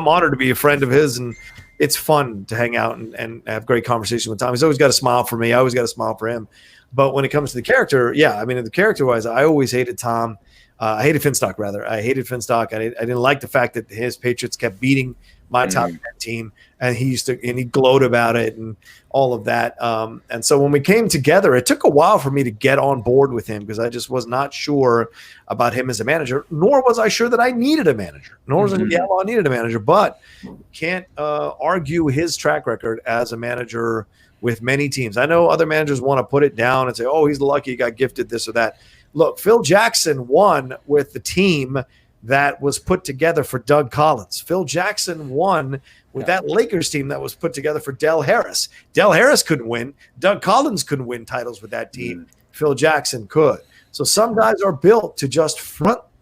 honored to be a friend of his, and it's fun to hang out and have great conversations with Tom. He's always got a smile for me. I always got a smile for him. But when it comes to the character, the character-wise, I always hated Tom. I hated Finstock, rather. I hated Finstock. I didn't like the fact that his Patriots kept beating my top 10 team, and he glowed about it and all of that. And so when we came together, it took a while for me to get on board with him because I just was not sure about him as a manager, nor was I sure that I needed a manager, nor was the Outlaw needed a manager. But can't argue his track record as a manager with many teams. I know other managers want to put it down and say, oh, he's lucky he got gifted this or that. Look, Phil Jackson won with the team that was put together for Doug Collins. Phil Jackson won with that Lakers team that was put together for Del Harris. Del Harris couldn't win. Doug Collins couldn't win titles with that team. Phil Jackson could. So some guys are built to just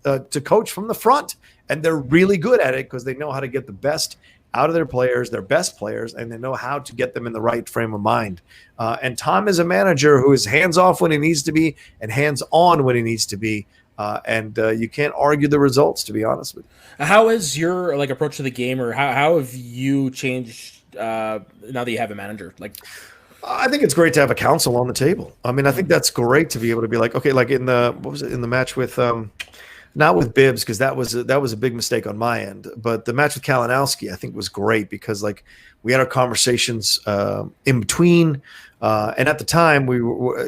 to coach from the front, and they're really good at it because they know how to get the best out of their players, their best players, and they know how to get them in the right frame of mind. And Tom is a manager who is hands-off when he needs to be and hands-on when he needs to be. And you can't argue the results, to be honest with you. How is your approach to the game, or how have you changed now that you have a manager? I think it's great to have a counsel on the table. I mean, I think that's great to be able to be like, okay, like in the match with not with Bibbs, because that was a big mistake on my end, but the match with Kalinowski I think was great because we had our conversations in between, and at the time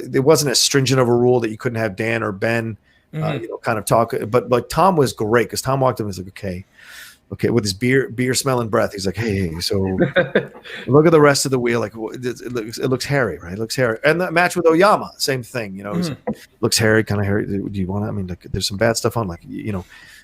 there wasn't as stringent of a rule that you couldn't have Dan or Ben kind of talk, but Tom was great because Tom walked in and was like, okay, with his beer smelling breath, he's like, hey, so look at the rest of the wheel, like it looks hairy, right? It looks hairy. And that match with Oyama, same thing, looks hairy, kind of hairy. Do you want to? I mean, there's some bad stuff on,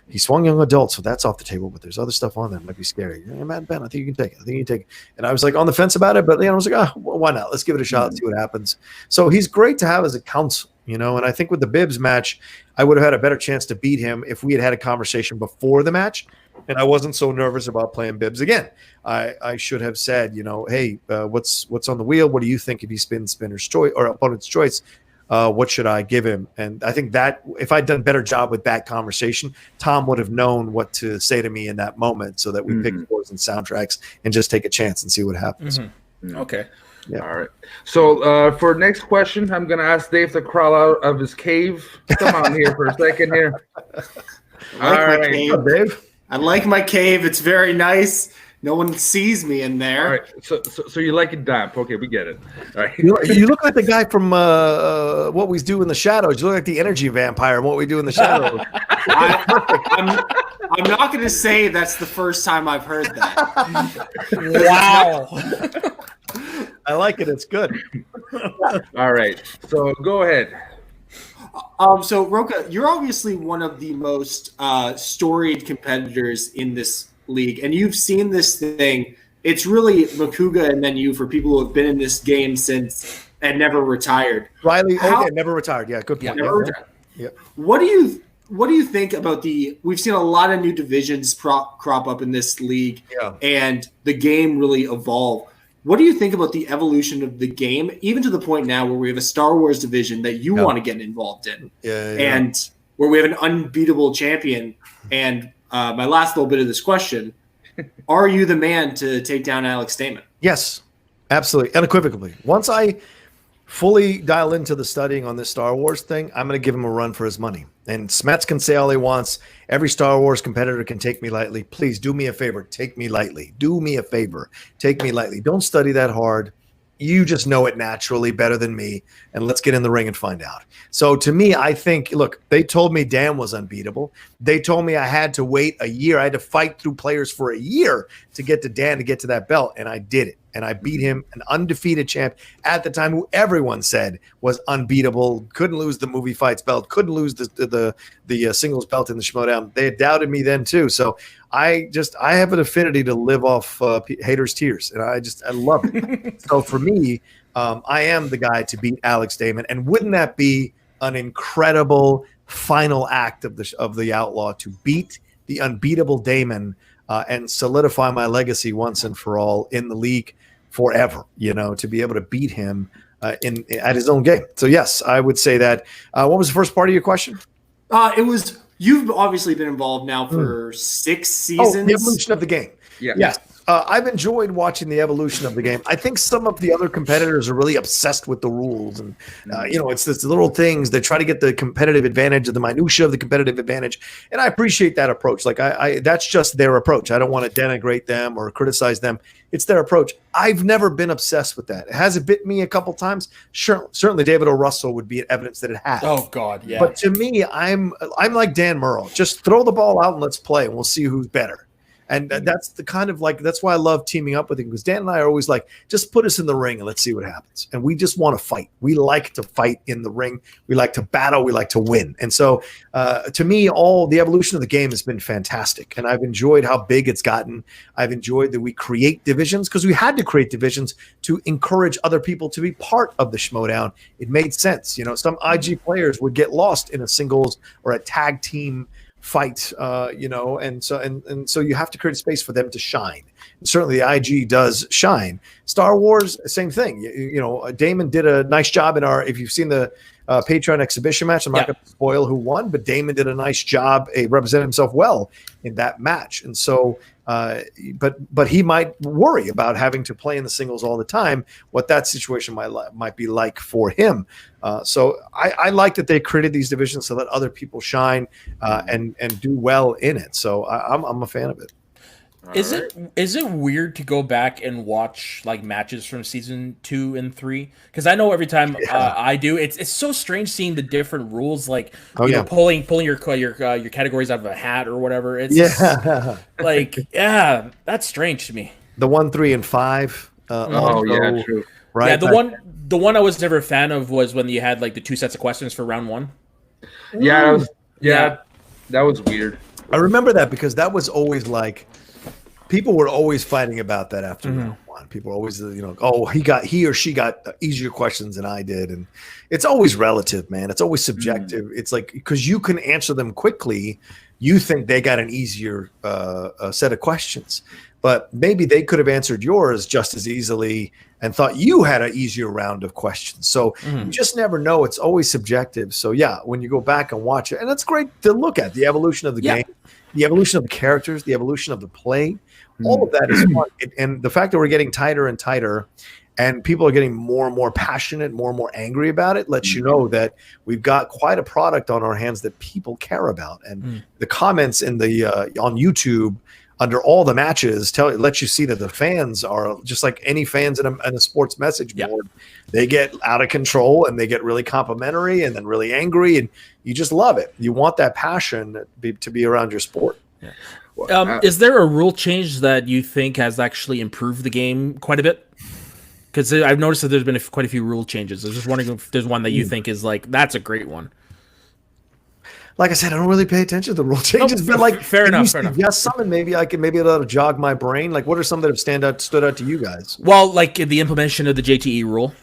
he swung young adults, so that's off the table, but there's other stuff on there that might be scary. Matt and Ben, I think you can take it. And I was like on the fence about it, but I was like, why not? Let's give it a shot and see what happens. So he's great to have as a counsel, and I think with the Bibbs match, I would have had a better chance to beat him if we had a conversation before the match, and I wasn't so nervous about playing Bibbs again. I should have said, hey, what's on the wheel? What do you think if he spins spinner's choice or opponent's choice? What should I give him? And I think that if I'd done a better job with that conversation, Tom would have known what to say to me in that moment so that we pick scores and soundtracks and just take a chance and see what happens. Okay. Yeah. All right. So for next question, I'm going to ask Dave to crawl out of his cave. Come on here for a second here. I like my cave. Dave? I like my cave. It's very nice. No one sees me in there. All right. So you like it damp. Okay, we get it. All right. You look like the guy from What We Do in the Shadows. You look like the energy vampire in What We Do in the Shadows. I'm not going to say that's the first time I've heard that. Wow. I like it. It's good. All right. So go ahead. So Rocha, you're obviously one of the most storied competitors in this league, and you've seen this thing. It's really Makuga and then you for people who have been in this game since and never retired. Riley, never retired. Yeah, good point. Never retired. Yeah. What do you think about we've seen a lot of new divisions crop up in this league, and the game really evolve. What do you think about the evolution of the game, even to the point now where we have a Star Wars division that you want to get involved in, and where we have an unbeatable champion? And my last little bit of this question, are you the man to take down Alex Stamen? Yes, absolutely, unequivocally. Once I fully dial into the studying on this Star Wars thing, I'm going to give him a run for his money. And Smets can say all he wants. Every Star Wars competitor can take me lightly. Please do me a favor. Take me lightly. Do me a favor. Take me lightly. Don't study that hard. You just know it naturally better than me, and let's get in the ring and find out. So to me, I think, look, they told me Dan was unbeatable. They told me I had to wait a year. I had to fight through players for a year to get to Dan to get to that belt, and I did it. And I beat him, an undefeated champ at the time, who everyone said was unbeatable, couldn't lose the movie fights belt, couldn't lose the singles belt in the Schmoedown. They had doubted me then too. So I have an affinity to live off haters' tears, and I love it. So for me, I am the guy to beat Alex Damon, and wouldn't that be an incredible final act of the Outlaw to beat the unbeatable Damon and solidify my legacy once and for all in the league forever? To be able to beat him at his own game. So yes, I would say that. What was the first part of your question? It was, you've obviously been involved now for 6 seasons. Oh, the evolution of the game. Yeah. Yes. I've enjoyed watching the evolution of the game. I think some of the other competitors are really obsessed with the rules, and it's this little things they try to get the competitive advantage, of the minutia of the competitive advantage. And I appreciate that approach. Like that's just their approach. I don't want to denigrate them or criticize them. It's their approach. I've never been obsessed with that. Has it bit me a couple times? Sure, certainly David O. Russell would be evidence that it has. Oh God, yeah. But to me, I'm like Dan Murrow. Just throw the ball out and let's play, and we'll see who's better. And that's the kind of that's why I love teaming up with him, because Dan and I are always like, just put us in the ring and let's see what happens. And we just want to fight. We like to fight in the ring. We like to battle. We like to win. And so to me, all the evolution of the game has been fantastic. And I've enjoyed how big it's gotten. I've enjoyed that we create divisions, because we had to create divisions to encourage other people to be part of the Schmoedown. It made sense. Some IG players would get lost in a singles or a tag team fight, and so you have to create a space for them to shine. And certainly the IG does shine. Star Wars, same thing. Damon did a nice job in if you've seen the Patreon exhibition match, I'm not going to spoil who won, but Damon did a nice job, represented himself well in that match. And so, but he might worry about having to play in the singles all the time, what that situation might be like for him. So I like that they created these divisions so that other people shine and do well in it. So I'm a fan of it. Is it weird to go back and watch like matches from season 2 and 3? Because I know every time I do, it's so strange seeing the different rules, like pulling your categories out of a hat or whatever. It's that's strange to me. The 1, 3, and 5. True. Right. Yeah, the one I was never a fan of was when you had like the 2 sets of questions for round 1. Yeah, that was weird. I remember that because that was always like, people were always fighting about that after round 1. People were always, he or she got easier questions than I did. And it's always relative, man. It's always subjective. It's like, because you can answer them quickly, you think they got an easier set of questions. But maybe they could have answered yours just as easily and thought you had an easier round of questions. So you just never know. It's always subjective. So yeah, when you go back and watch it, and it's great to look at the evolution of the game, the evolution of the characters, the evolution of the play, all of that is fun. And the fact that we're getting tighter and tighter and people are getting more and more passionate, more and more angry about it, lets you know that we've got quite a product on our hands that people care about. And the comments in the on YouTube under all the matches lets you see that the fans are just like any fans in a sports message board. They get out of control and they get really complimentary and then really angry, and you just love it. You want that passion to be around your sport. Yeah. Is there a rule change that you think has actually improved the game quite a bit? Because I've noticed that there's been quite a few rule changes. I was just wondering if there's one that you think is like, that's a great one. Like I said, I don't really pay attention to the rule changes, but like fair enough. Yes, some, and maybe that'll jog my brain. Like, what are some that have stood out to you guys? Well, like the implementation of the JTE rule.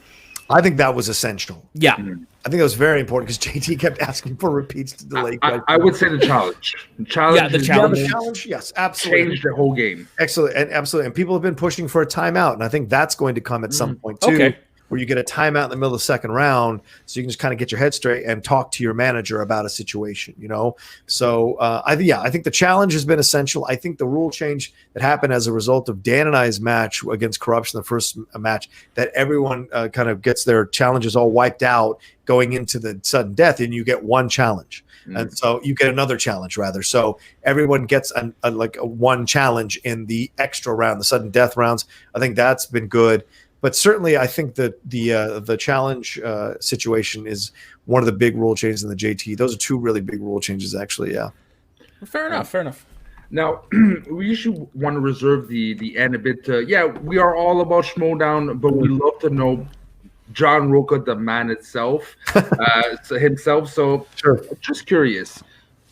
I think that was essential. Yeah. I think that was very important because JT kept asking for repeats to delay. I would say the challenge. The challenge. Yes, absolutely. Changed the whole game. Excellent. Absolutely. And people have been pushing for a timeout, and I think that's going to come at some point too. Okay. Where you get a timeout in the middle of the second round, so you can just kind of get your head straight and talk to your manager about a situation, So I think the challenge has been essential. I think the rule change that happened as a result of Dan and I's match against Corruption, the first match, that everyone kind of gets their challenges all wiped out going into the sudden death, and you get one challenge. And so you get another challenge rather. So everyone gets a one challenge in the extra round, the sudden death rounds. I think that's been good. But certainly, I think that the challenge situation is one of the big rule changes in the JT. Those are two really big rule changes, actually. Yeah. Fair enough. Now, we usually want to reserve the end a bit. We are all about Schmoedown, but we love to know John Rocha, the man itself, himself. So, Sure. Just curious,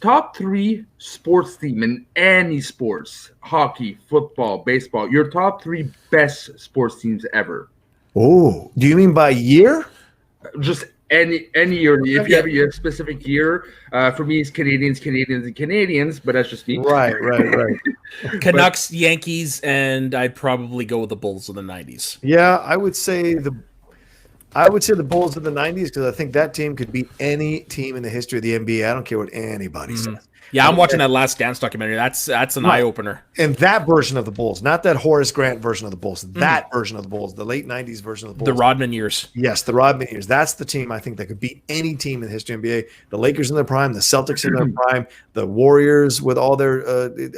top 3 sports team in any sports: hockey, football, baseball. Your top 3 best sports teams ever. Oh, do you mean by year? Just any year. If you have a specific year, for me, it's Canadians, but that's just me. Right. Canucks, Yankees, and I'd probably go with the Bulls of the 90s. Yeah, I would say the Bulls of the 90s, because I think that team could beat any team in the history of the NBA. I don't care what anybody says. Yeah, I'm watching that Last Dance documentary. That's an eye-opener. And that version of the Bulls, not that Horace Grant version of the Bulls, that version of the Bulls, the late 90s version of the Bulls. The Rodman years. Yes, the Rodman years. That's the team I think that could beat any team in the history of the NBA. The Lakers in their prime, the Celtics in their prime, the Warriors with all their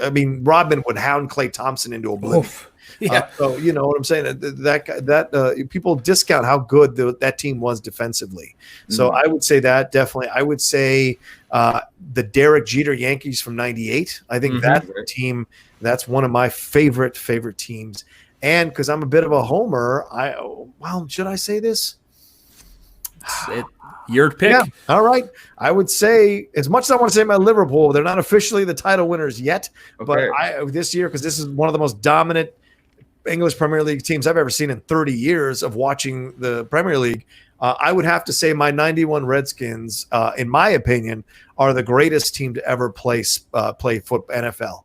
Rodman would hound Klay Thompson into oblivion. Yeah. So you know what I'm saying? That people discount how good that team was defensively. So I would say that definitely. I would say the Derek Jeter Yankees from '98. I think that's a team. That's one of my favorite teams. And because I'm a bit of a homer, should I say this? Your pick. Yeah. All right. I would say, as much as I want to say my Liverpool, they're not officially the title winners yet. Okay. But this year, because this is one of the most dominant English Premier League teams I've ever seen in 30 years of watching the Premier League, I would have to say my 91 Redskins, in my opinion, are the greatest team to ever play football NFL.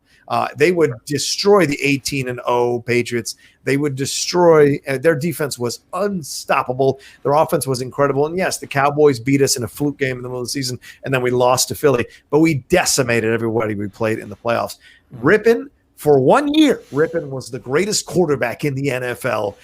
They would destroy the 18-0 Patriots. They would destroy. Their defense was unstoppable. Their offense was incredible. And yes, the Cowboys beat us in a fluke game in the middle of the season, and then we lost to Philly. But we decimated everybody we played in the playoffs. Rippin, for 1 year, Rippon was the greatest quarterback in the NFL,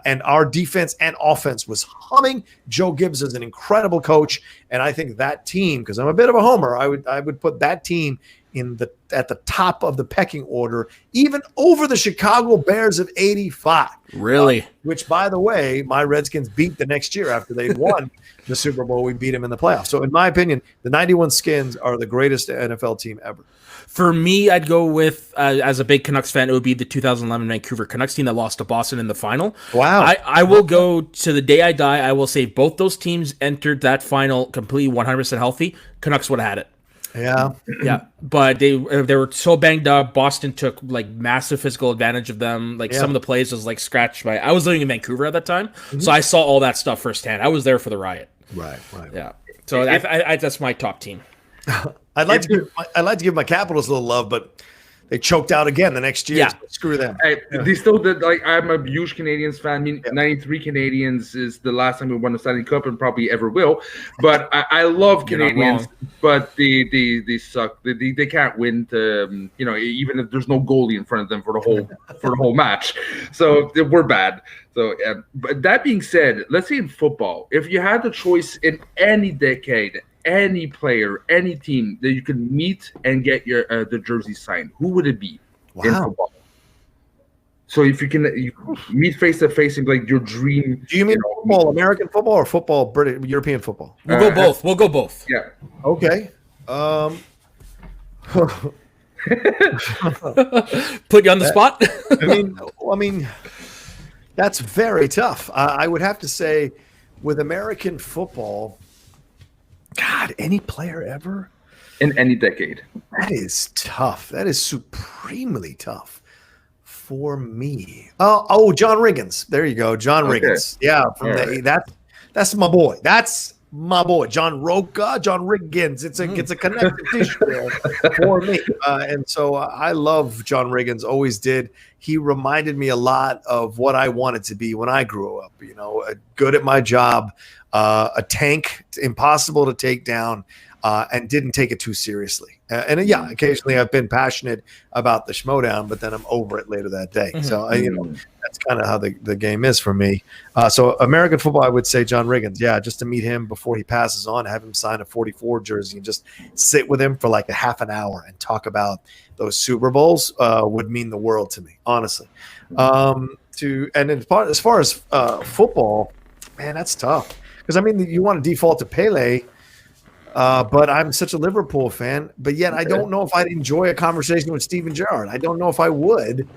and our defense and offense was humming. Joe Gibbs is an incredible coach, and I think that team, because I'm a bit of a homer, I would put that team at the top of the pecking order, even over the Chicago Bears of '85. Really? Which, by the way, my Redskins beat the next year after they won the Super Bowl. We beat them in the playoffs. So, in my opinion, the '91 Skins are the greatest NFL team ever. For me, I'd go with, as a big Canucks fan, it would be the 2011 Vancouver Canucks team that lost to Boston in the final. Wow. I will go to the day I die. I will say both those teams entered that final completely 100% healthy. Canucks would have had it. Yeah, but they were so banged up. Boston took like massive physical advantage of them. Some of the plays was like scratched by. I was living in Vancouver at that time, so I saw all that stuff firsthand. I was there for the riot. Right. Yeah, so that's my top team. I'd like to give my Capitals a little love, but they choked out again the next year. Yeah. So screw them. They still did. I'm a huge Canadians fan. I mean, 93 Canadians is the last time we won the Stanley Cup and probably ever will. But I love Canadians, but they suck. They can't win. Even if there's no goalie in front of them for the whole match, so we're bad. So, but that being said, let's say in football, if you had the choice in any decade, any player, any team that you could meet and get your the jersey signed, who would it be in football? So if you can meet face to face and like your dream. Do you mean football, American football, or football, British, European football? We'll go both. We'll go both. Yeah. Okay. Put you on the spot. I mean, that's very tough. I would have to say, with American football. God, any player ever? In any decade. That is tough. That is supremely tough for me. Oh, John Riggins. There you go. John Riggins. Yeah, that's my boy. That's my boy. John Rocha, John Riggins. It's a connective tissue there for me. And so I love John Riggins, always did. He reminded me a lot of what I wanted to be when I grew up, good at my job, a tank, impossible to take down, and didn't take it too seriously. Occasionally I've been passionate about the Schmoedown, but then I'm over it later that day. So, that's kind of how the game is for me. So American football, I would say John Riggins. Yeah, just to meet him before he passes on, have him sign a 44 jersey and just sit with him for like a half an hour and talk about those Super Bowls would mean the world to me, honestly. and as far as football, man, that's tough. Because, I mean, you want to default to Pele, but I'm such a Liverpool fan. But yet I don't know if I'd enjoy a conversation with Steven Gerrard. I don't know if I would.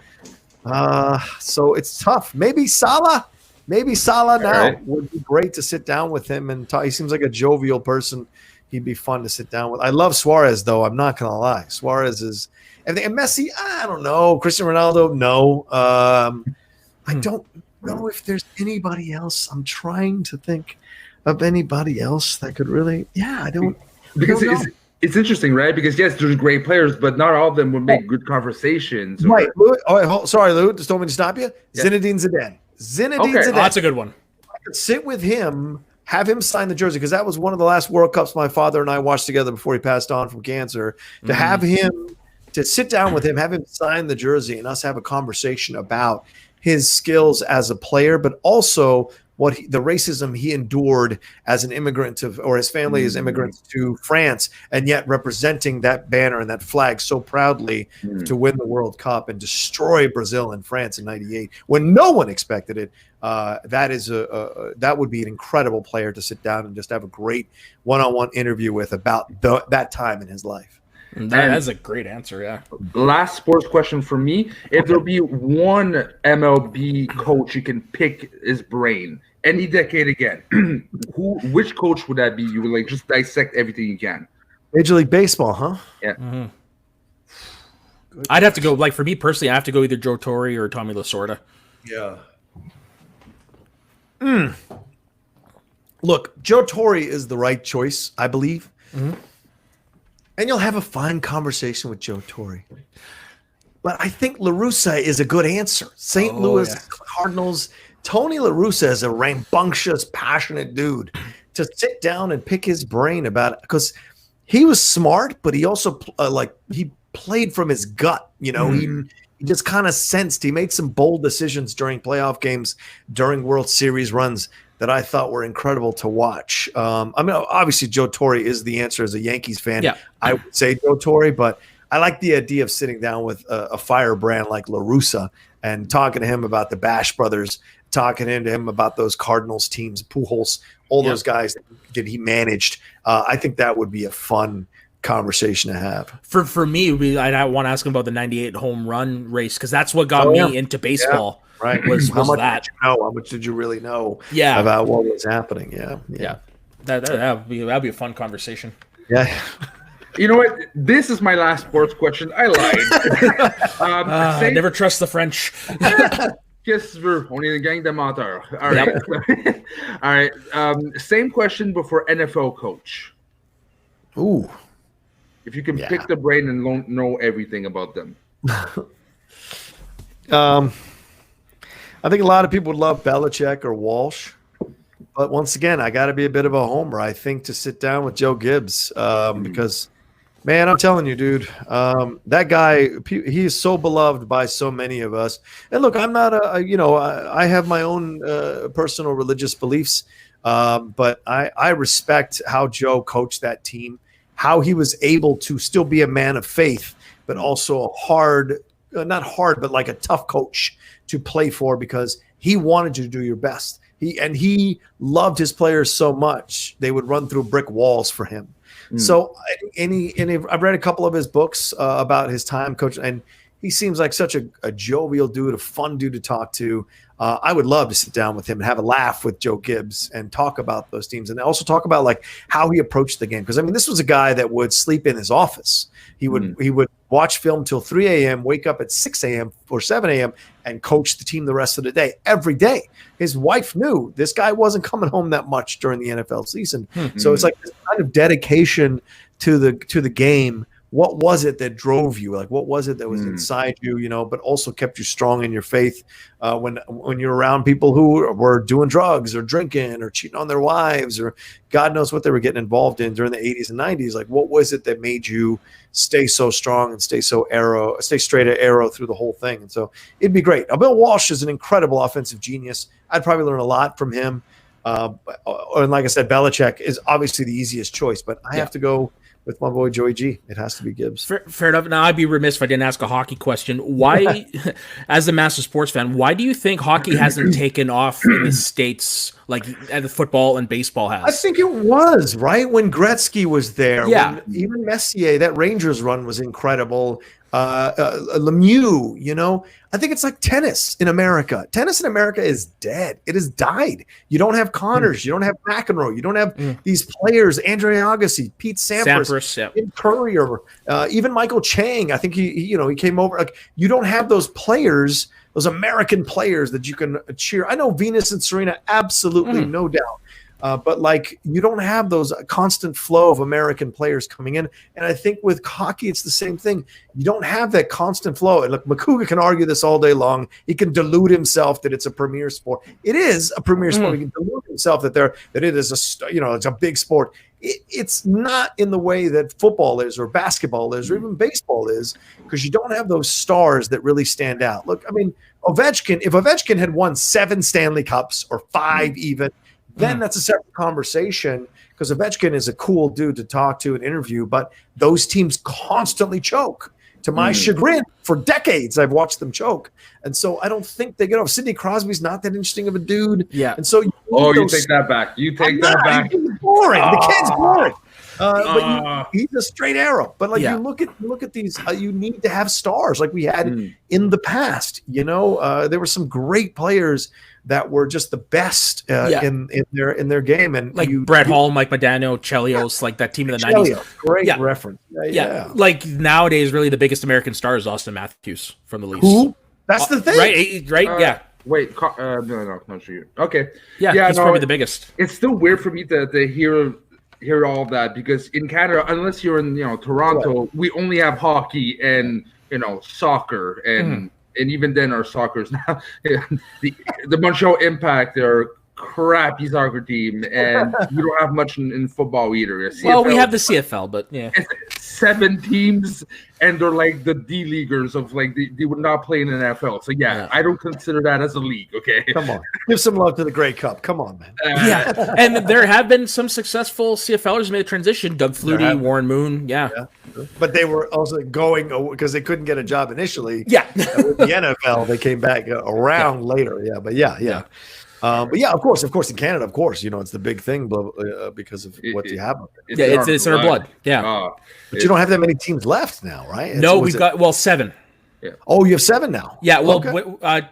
So it's tough. Maybe Salah. Now would be great to sit down with him and talk. He seems like a jovial person. He'd be fun to sit down with. I love Suarez, though. I'm not going to lie. Suarez is – and Messi, I don't know. Cristiano Ronaldo, no. I don't know if there's anybody else. I'm trying to think of anybody else that could really – I don't – because it's interesting, right? Because, yes, there's great players, but not all of them would make good conversations. Right. Sorry, Lou. Just told me to stop you. Yeah. Zinedine Zidane. Zidane. That's a good one. I could sit with him, have him sign the jersey, because that was one of the last World Cups my father and I watched together before he passed on from cancer. To have him, to sit down with him, have him sign the jersey, and us have a conversation about his skills as a player, but also the racism he endured as an immigrant or his family as immigrants to France, and yet representing that banner and that flag so proudly to win the World Cup and destroy Brazil and France in '98 when no one expected it. That would be an incredible player to sit down and just have a great one-on-one interview with about that time in his life. That's a great answer, yeah. Last sports question for me. If there be one MLB coach you can pick his brain any decade again, which coach would that be? You would just dissect everything you can. Major League Baseball, huh? Yeah. Mm-hmm. I'd have to go, for me personally, I have to go either Joe Torre or Tommy Lasorda. Yeah. Look, Joe Torre is the right choice, I believe. Mm-hmm. And you'll have a fine conversation with Joe Torre. But I think La Russa is a good answer. St. Louis Cardinals. Tony La Russa is a rambunctious, passionate dude to sit down and pick his brain about it, because he was smart, but he also he played from his gut. He just kind of sensed. He made some bold decisions during playoff games, during World Series runs that I thought were incredible to watch. Obviously Joe Torre is the answer as a Yankees fan. Yeah. I would say Joe Torre, but I like the idea of sitting down with a firebrand like La Russa and talking to him about the Bash brothers, talking to him about those Cardinals teams, Pujols, all those guys that he managed. I think that would be a fun conversation to have. For me, I want to ask him about the 98 home run race, because that's what got me into baseball. Yeah. Right. Was how much that? Did you know? How much did you really know about what was happening? Yeah. That'd be a fun conversation. Yeah. You know what? This is my last sports question. I lied. Never trust the French. Yes, we're only the gang de matter. All right. Yep. All right. Same question, but for NFL coach. Ooh. If you can pick the brain and know everything about them. I think a lot of people would love Belichick or Walsh, but once again, I got to be a bit of a homer. I think to sit down with Joe Gibbs, because, man, I'm telling you, dude, that guy, he is so beloved by so many of us. And look, I'm not I have my own personal religious beliefs, but I respect how Joe coached that team, how he was able to still be a man of faith, but also not hard, but like a tough coach to play for, because he wanted you to do your best. He loved his players so much they would run through brick walls for him. So I've read a couple of his books about his time coaching, and he seems like such a jovial dude, a fun dude to talk to. I would love to sit down with him and have a laugh with Joe Gibbs and talk about those teams, and also talk about how he approached the game. Because this was a guy that would sleep in his office. He would watch film till 3 a.m., wake up at 6 a.m. or 7 a.m. and coach the team the rest of the day, every day. His wife knew this guy wasn't coming home that much during the NFL season. Mm-hmm. So it's like this kind of dedication to the game. What was it that drove you? What was it that was inside you, but also kept you strong in your faith when you're around people who were doing drugs or drinking or cheating on their wives or God knows what they were getting involved in during the 80s and 90s? What was it that made you stay so strong and stay straight at arrow through the whole thing? And so it'd be great. Bill Walsh is an incredible offensive genius. I'd probably learn a lot from him. And like I said, Belichick is obviously the easiest choice, but I have to go with my boy Joey G. It has to be Gibbs. Fair enough. Now, I'd be remiss if I didn't ask a hockey question. Why, as a massive sports fan, why do you think hockey hasn't taken off in the States like the football and baseball has? I think it was, right? When Gretzky was there. Yeah. When even Messier, that Rangers run was incredible. Lemieux, you know, I think it's like tennis in America. Tennis in America is dead. It has died. You don't have Connors. You don't have McEnroe. You don't have these players, Andre Agassi, Pete Sampras, Tim Courier, even Michael Chang. I think he came over. Like, you don't have those players, those American players that you can cheer. I know Venus and Serena, absolutely, no doubt. But like, you don't have those constant flow of American players coming in. And I think with hockey, it's the same thing. You don't have that constant flow. And look, Makuga can argue this all day long. He can delude himself that it's a premier sport. It is a premier sport. He can delude himself that it is it's a big sport. It's not in the way that football is, or basketball is, or even baseball is, because you don't have those stars that really stand out. Look, I mean, Ovechkin, if Ovechkin had won 7 Stanley Cups or 5 even, then that's a separate conversation, because Ovechkin is a cool dude to talk to and interview, but those teams constantly choke. To my chagrin, for decades, I've watched them choke. And so I don't think they get off. Sidney Crosby's not that interesting of a dude. Yeah. And so you take that back. You take that back. He's boring. The kid's boring. But he's a straight arrow. But like, you look at these, you need to have stars like we had in the past. You know, there were some great players that were just the best in their game, and like Brett Hall, Mike Modano, Chelios, like that team in the 90s. Great reference. Yeah. Like nowadays, really the biggest American star is Austin Matthews from the Leafs. Who? That's the thing, right? Yeah. Wait, no, not sure. Okay. Yeah, he's probably the biggest. It's still weird for me to hear all that, because in Canada, unless you're in Toronto, we only have hockey and soccer and. And even then, our soccer's now the Montreal Impact. They're a crappy soccer team, and we don't have much in football either. CFL, well, we have the CFL, but yeah, 7 teams, and they're like the D leaguers of like they would not play in the NFL. So yeah, I don't consider that as a league. Okay, come on, give some love to the Grey Cup. Come on, man. And there have been some successful CFLers made a transition. Doug Flutie, Warren Moon, but they were also going because they couldn't get a job initially. Yeah, with the NFL, they came back around later. Yeah, but yeah. But yeah, of course, in Canada, of course, it's the big thing because of what you have up there. It's in our blood. Yeah, but you don't have that many teams left now, right? No, we've got 7. Yeah. Oh, you have 7 now. Yeah. Well,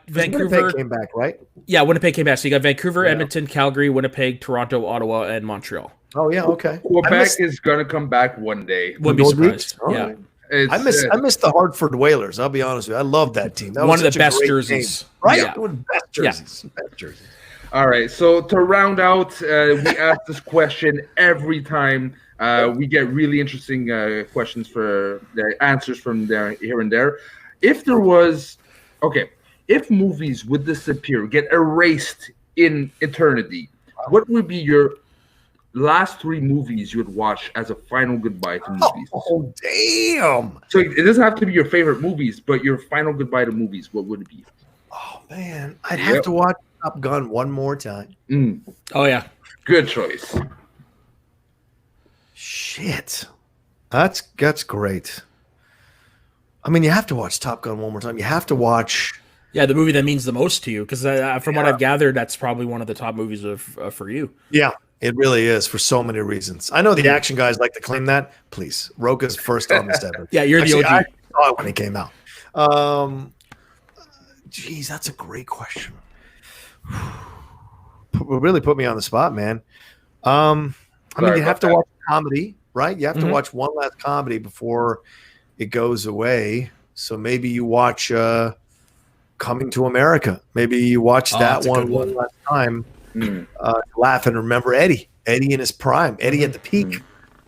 Vancouver Winnipeg came back, right? Yeah, Winnipeg came back. So you got Vancouver, Edmonton, Calgary, Winnipeg, Toronto, Ottawa, and Montreal. Oh yeah, okay. Quebec is gonna come back one day. Wouldn't be surprised. Yeah. Right. I miss the Hartford Whalers. I'll be honest with you. I love that team. That one of the best jerseys, right? Yeah. One of the best jerseys. Yeah. Best jerseys. All right. So to round out, we ask this question every time. We get really interesting questions for the answers from there here and there. If movies would disappear, get erased in eternity, what would be your last 3 movies you would watch as a final goodbye to movies? Oh, damn. So it doesn't have to be your favorite movies, but your final goodbye to movies, what would it be? Oh, man. I'd have to watch Top Gun one more time. Oh, yeah. Good choice. Shit. That's great. I mean, you have to watch Top Gun one more time. You have to watch... Yeah, the movie that means the most to you, because from what I've gathered, that's probably one of the top movies for you. Yeah. It really is, for so many reasons. I know the action guys like to claim that. Please, Rocha's first almost ever. Yeah, you're the OG. I saw it when it came out. Geez, that's a great question. Really put me on the spot, man. I mean, you have to watch comedy, right? You have to watch one last comedy before it goes away. So maybe you watch Coming to America. Maybe you watch that one last time. Laugh and remember Eddie in his prime, Eddie at the peak.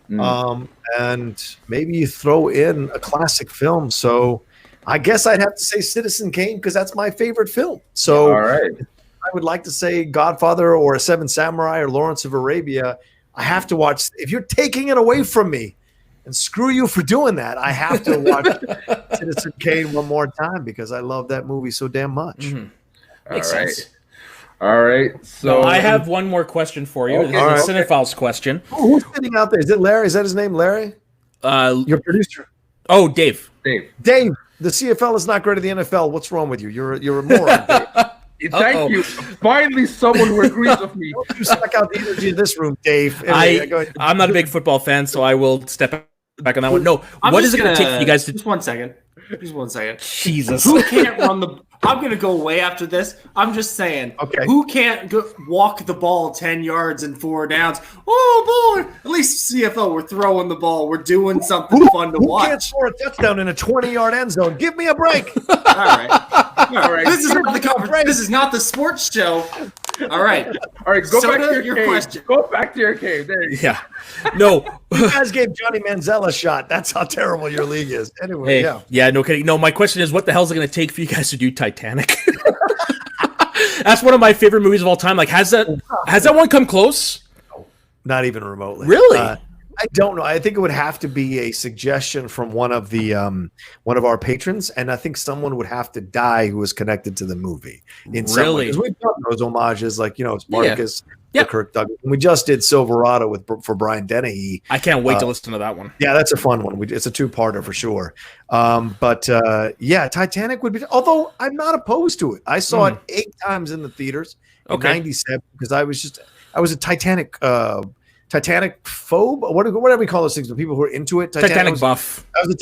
And maybe you throw in a classic film. So I guess I'd have to say Citizen Kane, because that's my favorite film. So all right. I would like to say Godfather or A Seven Samurai or Lawrence of Arabia. I have to watch. If you're taking it away from me, and screw you for doing that, I have to watch Citizen Kane one more time, because I love that movie so damn much. Makes sense. All right. So I have one more question for you. Okay. This is a Cinephiles question. Who's sitting out there? Is it Larry? Is that his name, Larry? Your producer. Oh, Dave. Dave. The CFL is not great at the NFL. What's wrong with you? You're a moron, Dave. Thank you. Finally, someone who agrees with me. You suck out the energy in this room, Dave. I'm not a big football fan, so I will step back on that one. No, what is it going to take for you guys to... Just 1 second. Just 1 second. Jesus. Who can't run the... I'm going to go way after this. I'm just saying. Okay. Who can't walk the ball 10 yards and 4 downs? Oh, boy. At least CFL, we're throwing the ball. We're doing something fun to watch. Who can't score a touchdown in a 20-yard end zone? Give me a break. All right. This is not the conference. This is not the sports show. All right. Go back to your question. Go back to your cave. There you go. Yeah. No. You guys gave Johnny Manziel a shot. That's how terrible your league is. Anyway, yeah, no kidding. No, my question is, what the hell is it going to take for you guys to do Titanic? That's one of my favorite movies of all time. Like, has that one come close? Not even remotely. Really? I don't know. I think it would have to be a suggestion from one of our patrons, and I think someone would have to die who was connected to the movie in some way. Because we've done those homages, like Spartacus, Kirk Douglas. And we just did Silverado for Brian Dennehy. I can't wait to listen to that one. Yeah, that's a fun one. It's a 2-parter for sure. But Titanic would be. Although I'm not opposed to it. I saw it 8 times in the theaters in '97 because I was a Titanic phobe, whatever we call those things, the people who are into it. Titanic buff. I was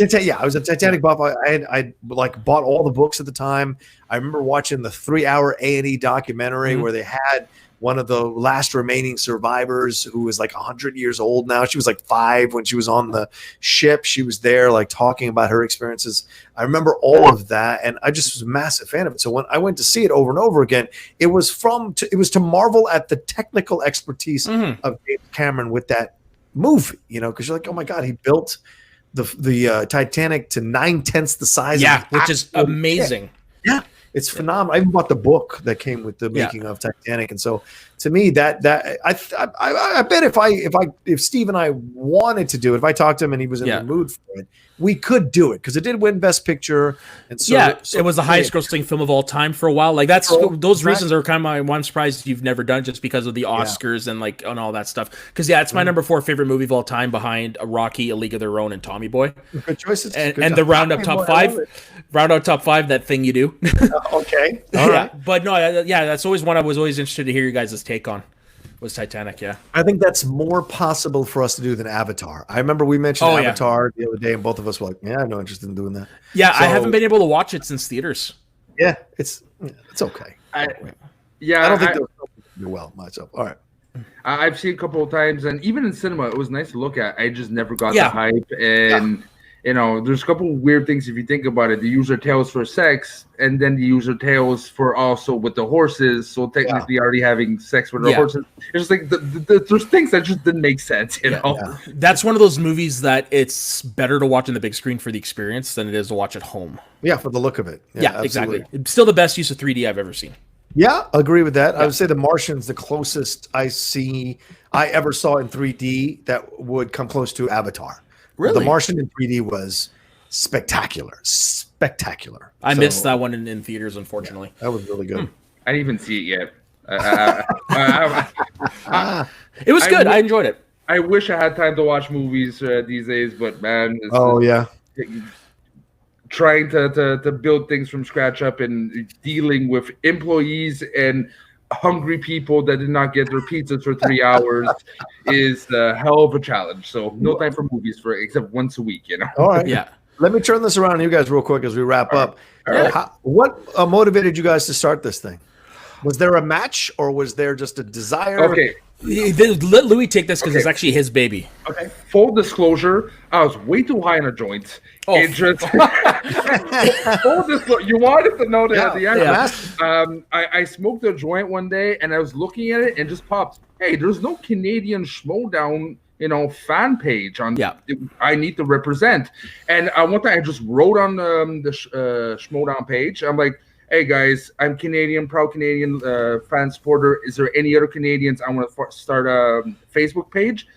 a Titanic buff. I bought all the books at the time. I remember watching the 3-hour A&E documentary where they had one of the last remaining survivors who was like 100 years old now. She was like 5 when she was on the ship. She was there like talking about her experiences. I remember all of that, and I just was a massive fan of it. So when I went to see it over and over again, it was to marvel at the technical expertise of James Cameron with that movie, because you're like, oh my God, he built the Titanic to 9/10 the size. Which is amazing. Yeah. It's phenomenal. I even bought the book that came with the making of Titanic, and so to me, that I bet if Steve and I wanted to do it, if I talked to him and he was in the mood for it, we could do it because it did win Best Picture, and so it was the highest grossing film of all time for a while. Like those reasons are kind of why I'm surprised you've never done, just because of the Oscars and all that stuff. Because it's my number 4 favorite movie of all time, behind Rocky, A League of Their Own, and Tommy Boy. Good choices. And the roundup top 5, that thing you do. Okay, all right. But no, that's always one I was always interested to hear you guys' take on. Was Titanic, I think that's more possible for us to do than Avatar. I remember we mentioned Avatar the other day, and both of us were like, I have no interest in doing that. Yeah, so, I haven't been able to watch it since theaters. Yeah, it's okay. I don't think they'll do well myself. All right. I've seen a couple of times, and even in cinema, it was nice to look at. I just never got the hype, and there's a couple of weird things if you think about it. They use their tails for sex, and then they use their tails for also with the horses. So technically, already having sex with the horses. It's just like there's things that just didn't make sense. That's one of those movies that it's better to watch on the big screen for the experience than it is to watch at home. Yeah, for the look of it. Yeah, exactly. It's still the best use of 3D I've ever seen. Yeah, agree with that. I would say The Martian's the closest I ever saw in 3D that would come close to Avatar. Really? The Martian in 3D was spectacular. I missed that one in theaters, unfortunately. That was really good. I didn't even see it yet. It was good. I enjoyed it. I wish I had time to watch movies these days, but man, trying to build things from scratch up and dealing with employees and hungry people that did not get their pizzas for 3 hours is a hell of a challenge. So no time for movies except once a week, All right. Yeah. Let me turn this around on you guys real quick as we wrap up. All right. What motivated you guys to start this thing? Was there a match or was there just a desire? Okay. Let Louis take this because it's actually his baby. Okay. Full disclosure, I was way too high on a joint. It just full disclosure. You wanted to know that the answer. I smoked a joint one day and I was looking at it and just popped. Hey, there's no Canadian Schmoedown, fan page on. I need to represent. And one time I just wrote on the Schmoedown page. I'm like, hey guys, I'm Canadian, proud Canadian fan supporter. Is there any other Canadians? I want to start a Facebook page.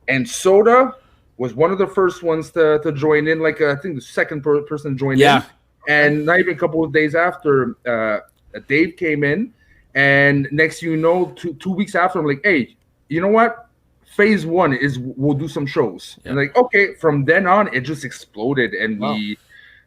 And Soda was one of the first ones to join in. Like I think the second person joined in. And not even a couple of days after, Dave came in. And next, 2 weeks after, I'm like, hey, you know what? phase one is we'll do some shows. And like, okay, from then on, it just exploded, and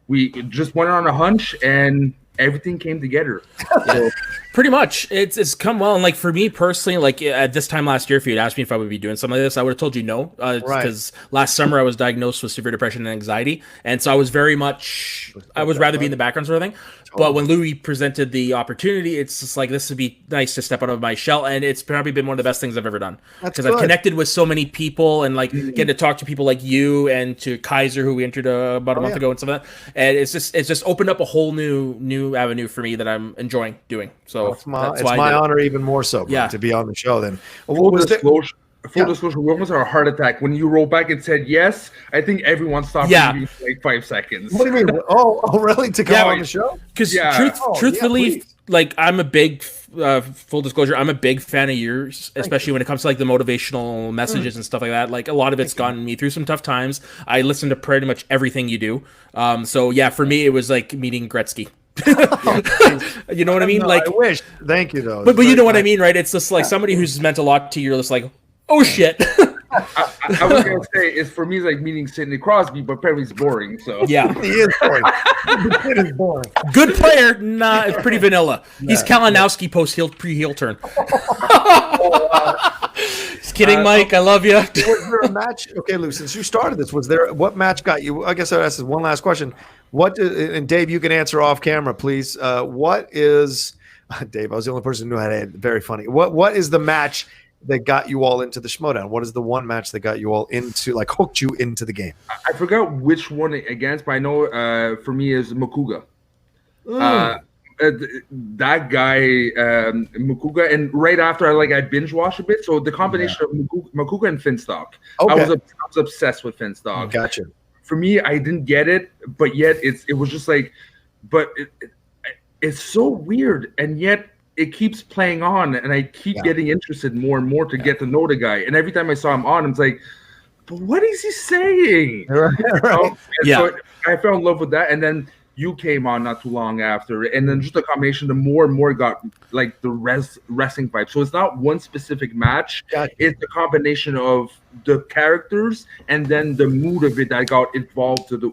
we just went on a hunch, and everything came together. So, pretty much, it's come well. And like for me personally, like at this time last year, if you'd asked me if I would be doing something like this, I would have told you no, because last summer I was diagnosed with severe depression and anxiety, and so I was very much I would rather be in the background sort of thing. But when Louis presented the opportunity, it's just like, this would be nice to step out of my shell, and it's probably been one of the best things I've ever done, because I've connected with so many people, and like getting to talk to people like you and to Kaiser, who we entered about a month ago, and some of that, and it's just opened up a whole new avenue for me that I'm enjoying doing. So it's my honor, even more so, bro, to be on the show. Then full disclosure, we almost had a heart attack when you rolled back and said yes. I think everyone stopped moving for like 5 seconds. What do you mean? Oh, really? To come on the show? Because truthfully, like, I'm a big full disclosure, I'm a big fan of yours, especially when it comes to like the motivational messages and stuff like that. Like, a lot of it's gotten me through some tough times. I listen to pretty much everything you do. So yeah, for me, it was like meeting Gretzky. You know what I mean? No, like, I wish. Thank you, though. But you know what I mean, right? It's just like somebody who's meant a lot to you. You're just like, oh shit. I was gonna say, it's for me, it's like meeting Sidney Crosby, but apparently he's boring. So yeah, he is boring. It is boring. Good player, it's pretty vanilla. He's Kalinowski post pre-heel turn. Just kidding, Mike. I love you. Was there a match? Okay, Lou, since you started this, what match got you? I guess I'll ask this one last question. And Dave, you can answer off camera, please. What is Dave? I was the only person who knew how to. Very funny. What is the match that got you all into the Schmoedown? What is the one match that got you all into, like, hooked you into the game? I forgot which one against, but I know for me is Makuga. That guy, Makuga, and right after I binge watched a bit. So the combination of Makuga and Finstock. Okay. I was obsessed with Finstock. Gotcha. For me, I didn't get it, but yet it was just like, but it's so weird, and yet it keeps playing on, and I keep getting interested more and more to get to know the guy. And every time I saw him on, I was like, but what is he saying? Right. So I fell in love with that. And then you came on not too long after. And then just a combination, the more and more got like the wrestling vibe. So it's not one specific match. It's a combination of the characters and then the mood of it that got involved to the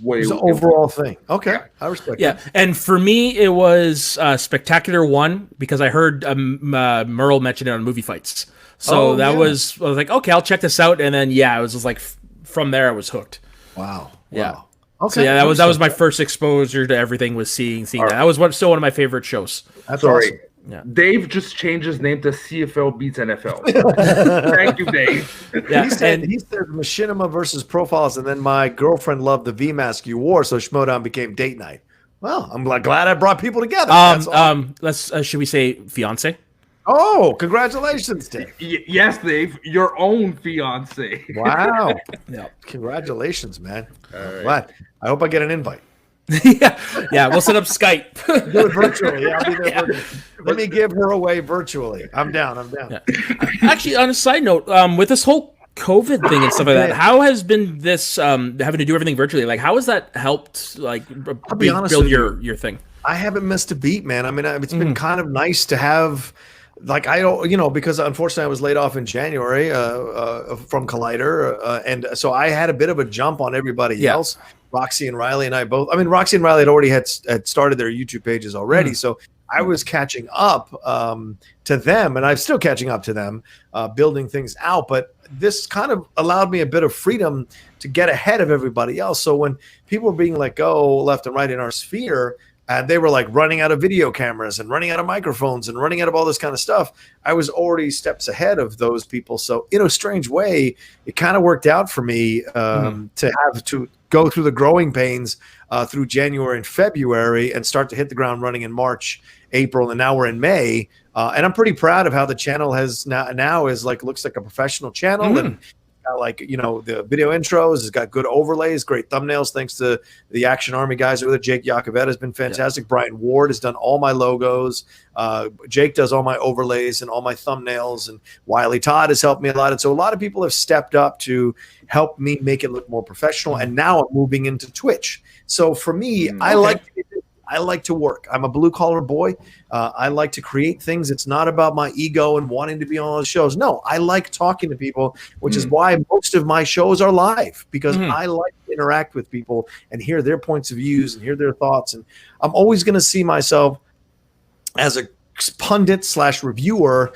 it's the overall thing. Okay, I respect that. Yeah, and for me, it was Spectacular 1, because I heard Merle mention it on Movie Fights. So I was like, okay, I'll check this out. And then, it was just like, from there, I was hooked. Wow. Yeah. Okay. So that was my first exposure to everything, was seeing that. That was still one of my favorite shows. That's awesome. Yeah. Dave just changed his name to CFL Beats NFL. Thank you, Dave. Yeah. He said Machinima versus Profiles, and then my girlfriend loved the V-mask you wore, so Schmoedown became date night. Well, I'm glad I brought people together. Let's should we say fiance? Oh, congratulations, Dave. Yes, Dave, your own fiance. Wow. Congratulations, man. Right. Glad. I hope I get an invite. Yeah, we'll set up Skype. Do it virtually. I'll be there virtually. Let me give her away virtually. I'm down. Yeah. Actually, on a side note, with this whole COVID thing and stuff like that, how has been this having to do everything virtually? Like, how has that helped? Like, build your thing? I haven't missed a beat, man. I mean, it's been kind of nice to have. Like, I don't, because unfortunately I was laid off in January from Collider, and so I had a bit of a jump on everybody else. Roxy and Riley and I both. I mean, Roxy and Riley had started their YouTube pages already, so I was catching up to them, and I'm still catching up to them, building things out. But this kind of allowed me a bit of freedom to get ahead of everybody else. So when people were being let go left and right in our sphere, and they were like running out of video cameras and running out of microphones and running out of all this kind of stuff, I was already steps ahead of those people. So in a strange way, it kind of worked out for me to have to go through the growing pains through January and February and start to hit the ground running in March, April, and now we're in May. And I'm pretty proud of how the channel has now is like, looks like a professional channel. And like, the video intros has got good overlays, great thumbnails, thanks to the Action Army guys over there. Jake Yakoveta has been fantastic. Brian Ward has done all my logos. Jake does all my overlays and all my thumbnails, and Wiley Todd has helped me a lot. And so a lot of people have stepped up to help me make it look more professional. And now I'm moving into Twitch. So for me, I I like to work. I'm a blue collar boy. I like to create things. It's not about my ego and wanting to be on all the shows. No, I like talking to people, which is why most of my shows are live, because I like to interact with people and hear their points of views and hear their thoughts. And I'm always going to see myself as a pundit / reviewer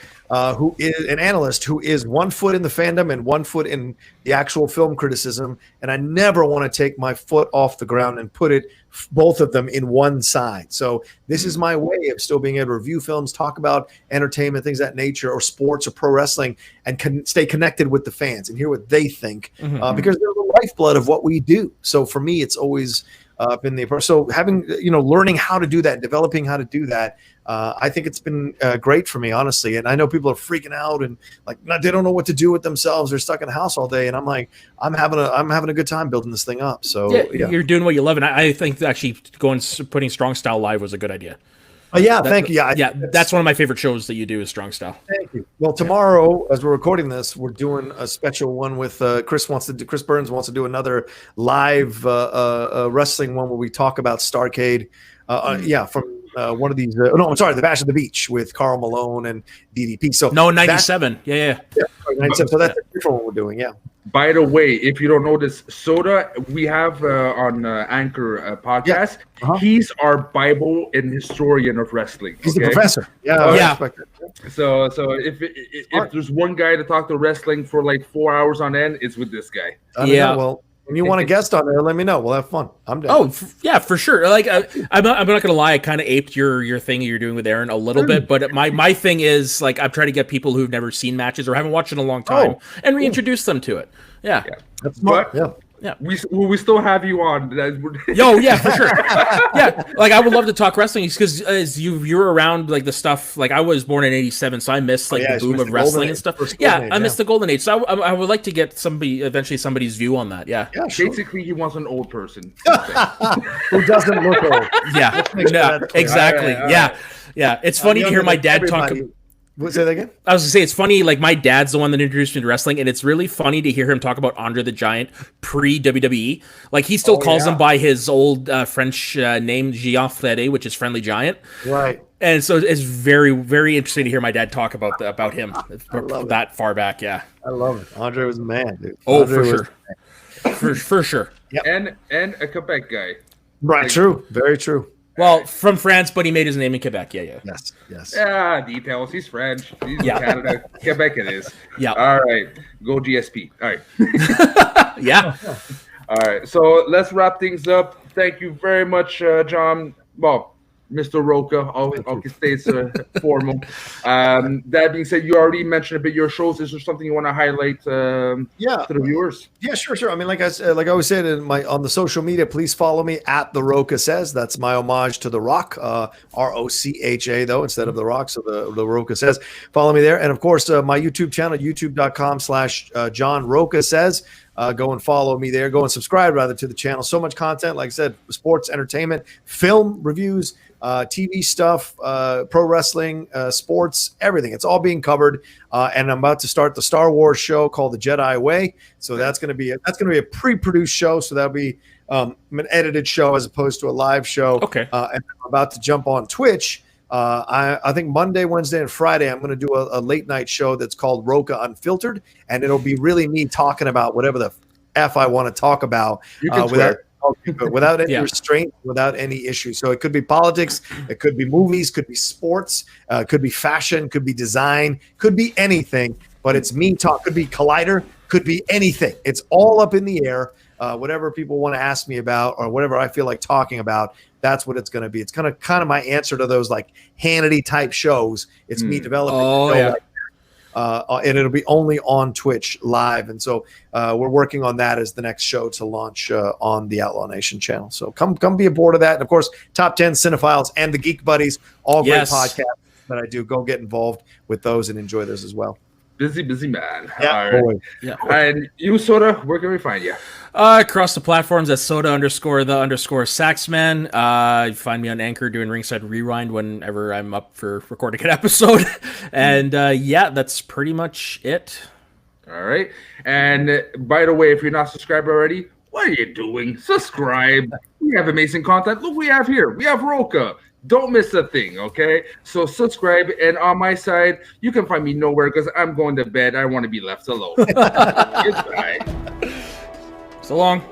who is an analyst who is 1 foot in the fandom and 1 foot in the actual film criticism. And I never want to take my foot off the ground and put it both of them in one side. So this is my way of still being able to review films, talk about entertainment, things of that nature, or sports or pro wrestling, and stay connected with the fans and hear what they think, because they're the lifeblood of what we do. So for me, it's always been the approach. So having, learning how to do that, developing how to do that, I think it's been great for me, honestly. And I know people are freaking out and like they don't know what to do with themselves. They're stuck in the house all day, and I'm like, I'm having a good time building this thing up. So yeah. You're doing what you love, and I think actually putting Strong Style live was a good idea. Thank you. Yeah, that's one of my favorite shows that you do is Strong Style. Thank you. Well, tomorrow, as we're recording this, we're doing a special one with Chris Burns wants to do another live wrestling one where we talk about Starrcade. From one of these. The Bash of the Beach with Karl Malone and DDP. So 97. Yeah, 97. So that's a different one we're doing. Yeah. By the way, if you don't know this, Soda, we have on Anchor podcast. He's our Bible and historian of wrestling. He's the professor. Yeah. So if there's one guy to talk to wrestling for like 4 hours on end, it's with this guy. Well, when you want a guest on there, let me know. We'll have fun. I'm down. Oh, yeah, for sure. Like, I'm not gonna lie. I kind of aped your thing you're doing with Aaron a little bit, but my thing is like I'm trying to get people who've never seen matches or haven't watched in a long time and reintroduce them to it. Yeah. That's smart. Yeah. We still have you on. Yo, yeah, for sure. Yeah, like I would love to talk wrestling because as you're around like the stuff. Like I was born in '87, so I missed like the boom of wrestling and stuff. Yeah, I missed the golden age. So I would like to get eventually somebody's view on that. Yeah. Sure. Basically, he wants an old person who doesn't look old. Yeah. Exactly. All right. Yeah. It's funny to hear my dad talk. Say that again? I was gonna say it's funny. Like my dad's the one that introduced me to wrestling, and it's really funny to hear him talk about Andre the Giant pre WWE. Like he still calls him by his old French name, Jean Fredé, which is Friendly Giant. Right. And so it's very, very interesting to hear my dad talk about him that far back. Yeah. I love it. Andre was a man, dude. Oh, for sure. For sure. Yeah. And a Quebec guy. Right. True. Very true. Well, from France, but he made his name in Quebec. Yeah. Yes. Details. He's French. He's in Canada. Quebec it is. Yeah. All right. Go GSP. All right. Yeah. All right. So let's wrap things up. Thank you very much, John. Well, Mr. Rocha. I'll stay formal. That being said, you already mentioned a bit your shows. Is there something you want to highlight to the viewers? Yeah, sure. I mean, like I always said on the social media, please follow me at The Rocha Says. That's my homage to The Rock, Rocha though, instead of The Rock. So the Rocha Says. Follow me there. And of course, my YouTube channel, youtube.com/John Rocha Says. Go and follow me there. Go and subscribe rather to the channel. So much content, like I said, sports, entertainment, film reviews, TV stuff, pro wrestling, sports, everything. It's all being covered. And I'm about to start the Star Wars show called The Jedi Way. So that's going to be a pre-produced show. So that'll be an edited show as opposed to a live show. Okay. And I'm about to jump on Twitch. I think Monday, Wednesday, and Friday, I'm going to do a late night show that's called Rocha Unfiltered, and it'll be really me talking about whatever the F I want to talk about without any restraint, without any issue. So it could be politics, it could be movies, could be sports, could be fashion, could be design, could be anything, but it's me talk. Could be Collider, could be anything. It's all up in the air. Whatever people want to ask me about or whatever I feel like talking about, that's what it's going to be. It's kind of my answer to those like Hannity type shows. It's me developing and it'll be only on Twitch live. And so we're working on that as the next show to launch on the Outlaw Nation channel. So come be aboard of that. And of course, Top 10 Cinephiles and the Geek Buddies, all great podcasts that I do. Go get involved with those and enjoy those as well. Busy man. Yeah, all right. Yeah. And you, Soda, where can we find you? Across the platforms at Soda_the_Saxman. You find me on Anchor doing Ringside Rewind whenever I'm up for recording an episode. And that's pretty much it. All right. And by the way, if you're not subscribed already, What are you doing? Subscribe. We have amazing content. Look, we have here. We have Rocha. Don't miss a thing, okay? So subscribe, and on my side, you can find me nowhere because I'm going to bed. I want to be left alone. Goodbye. So long.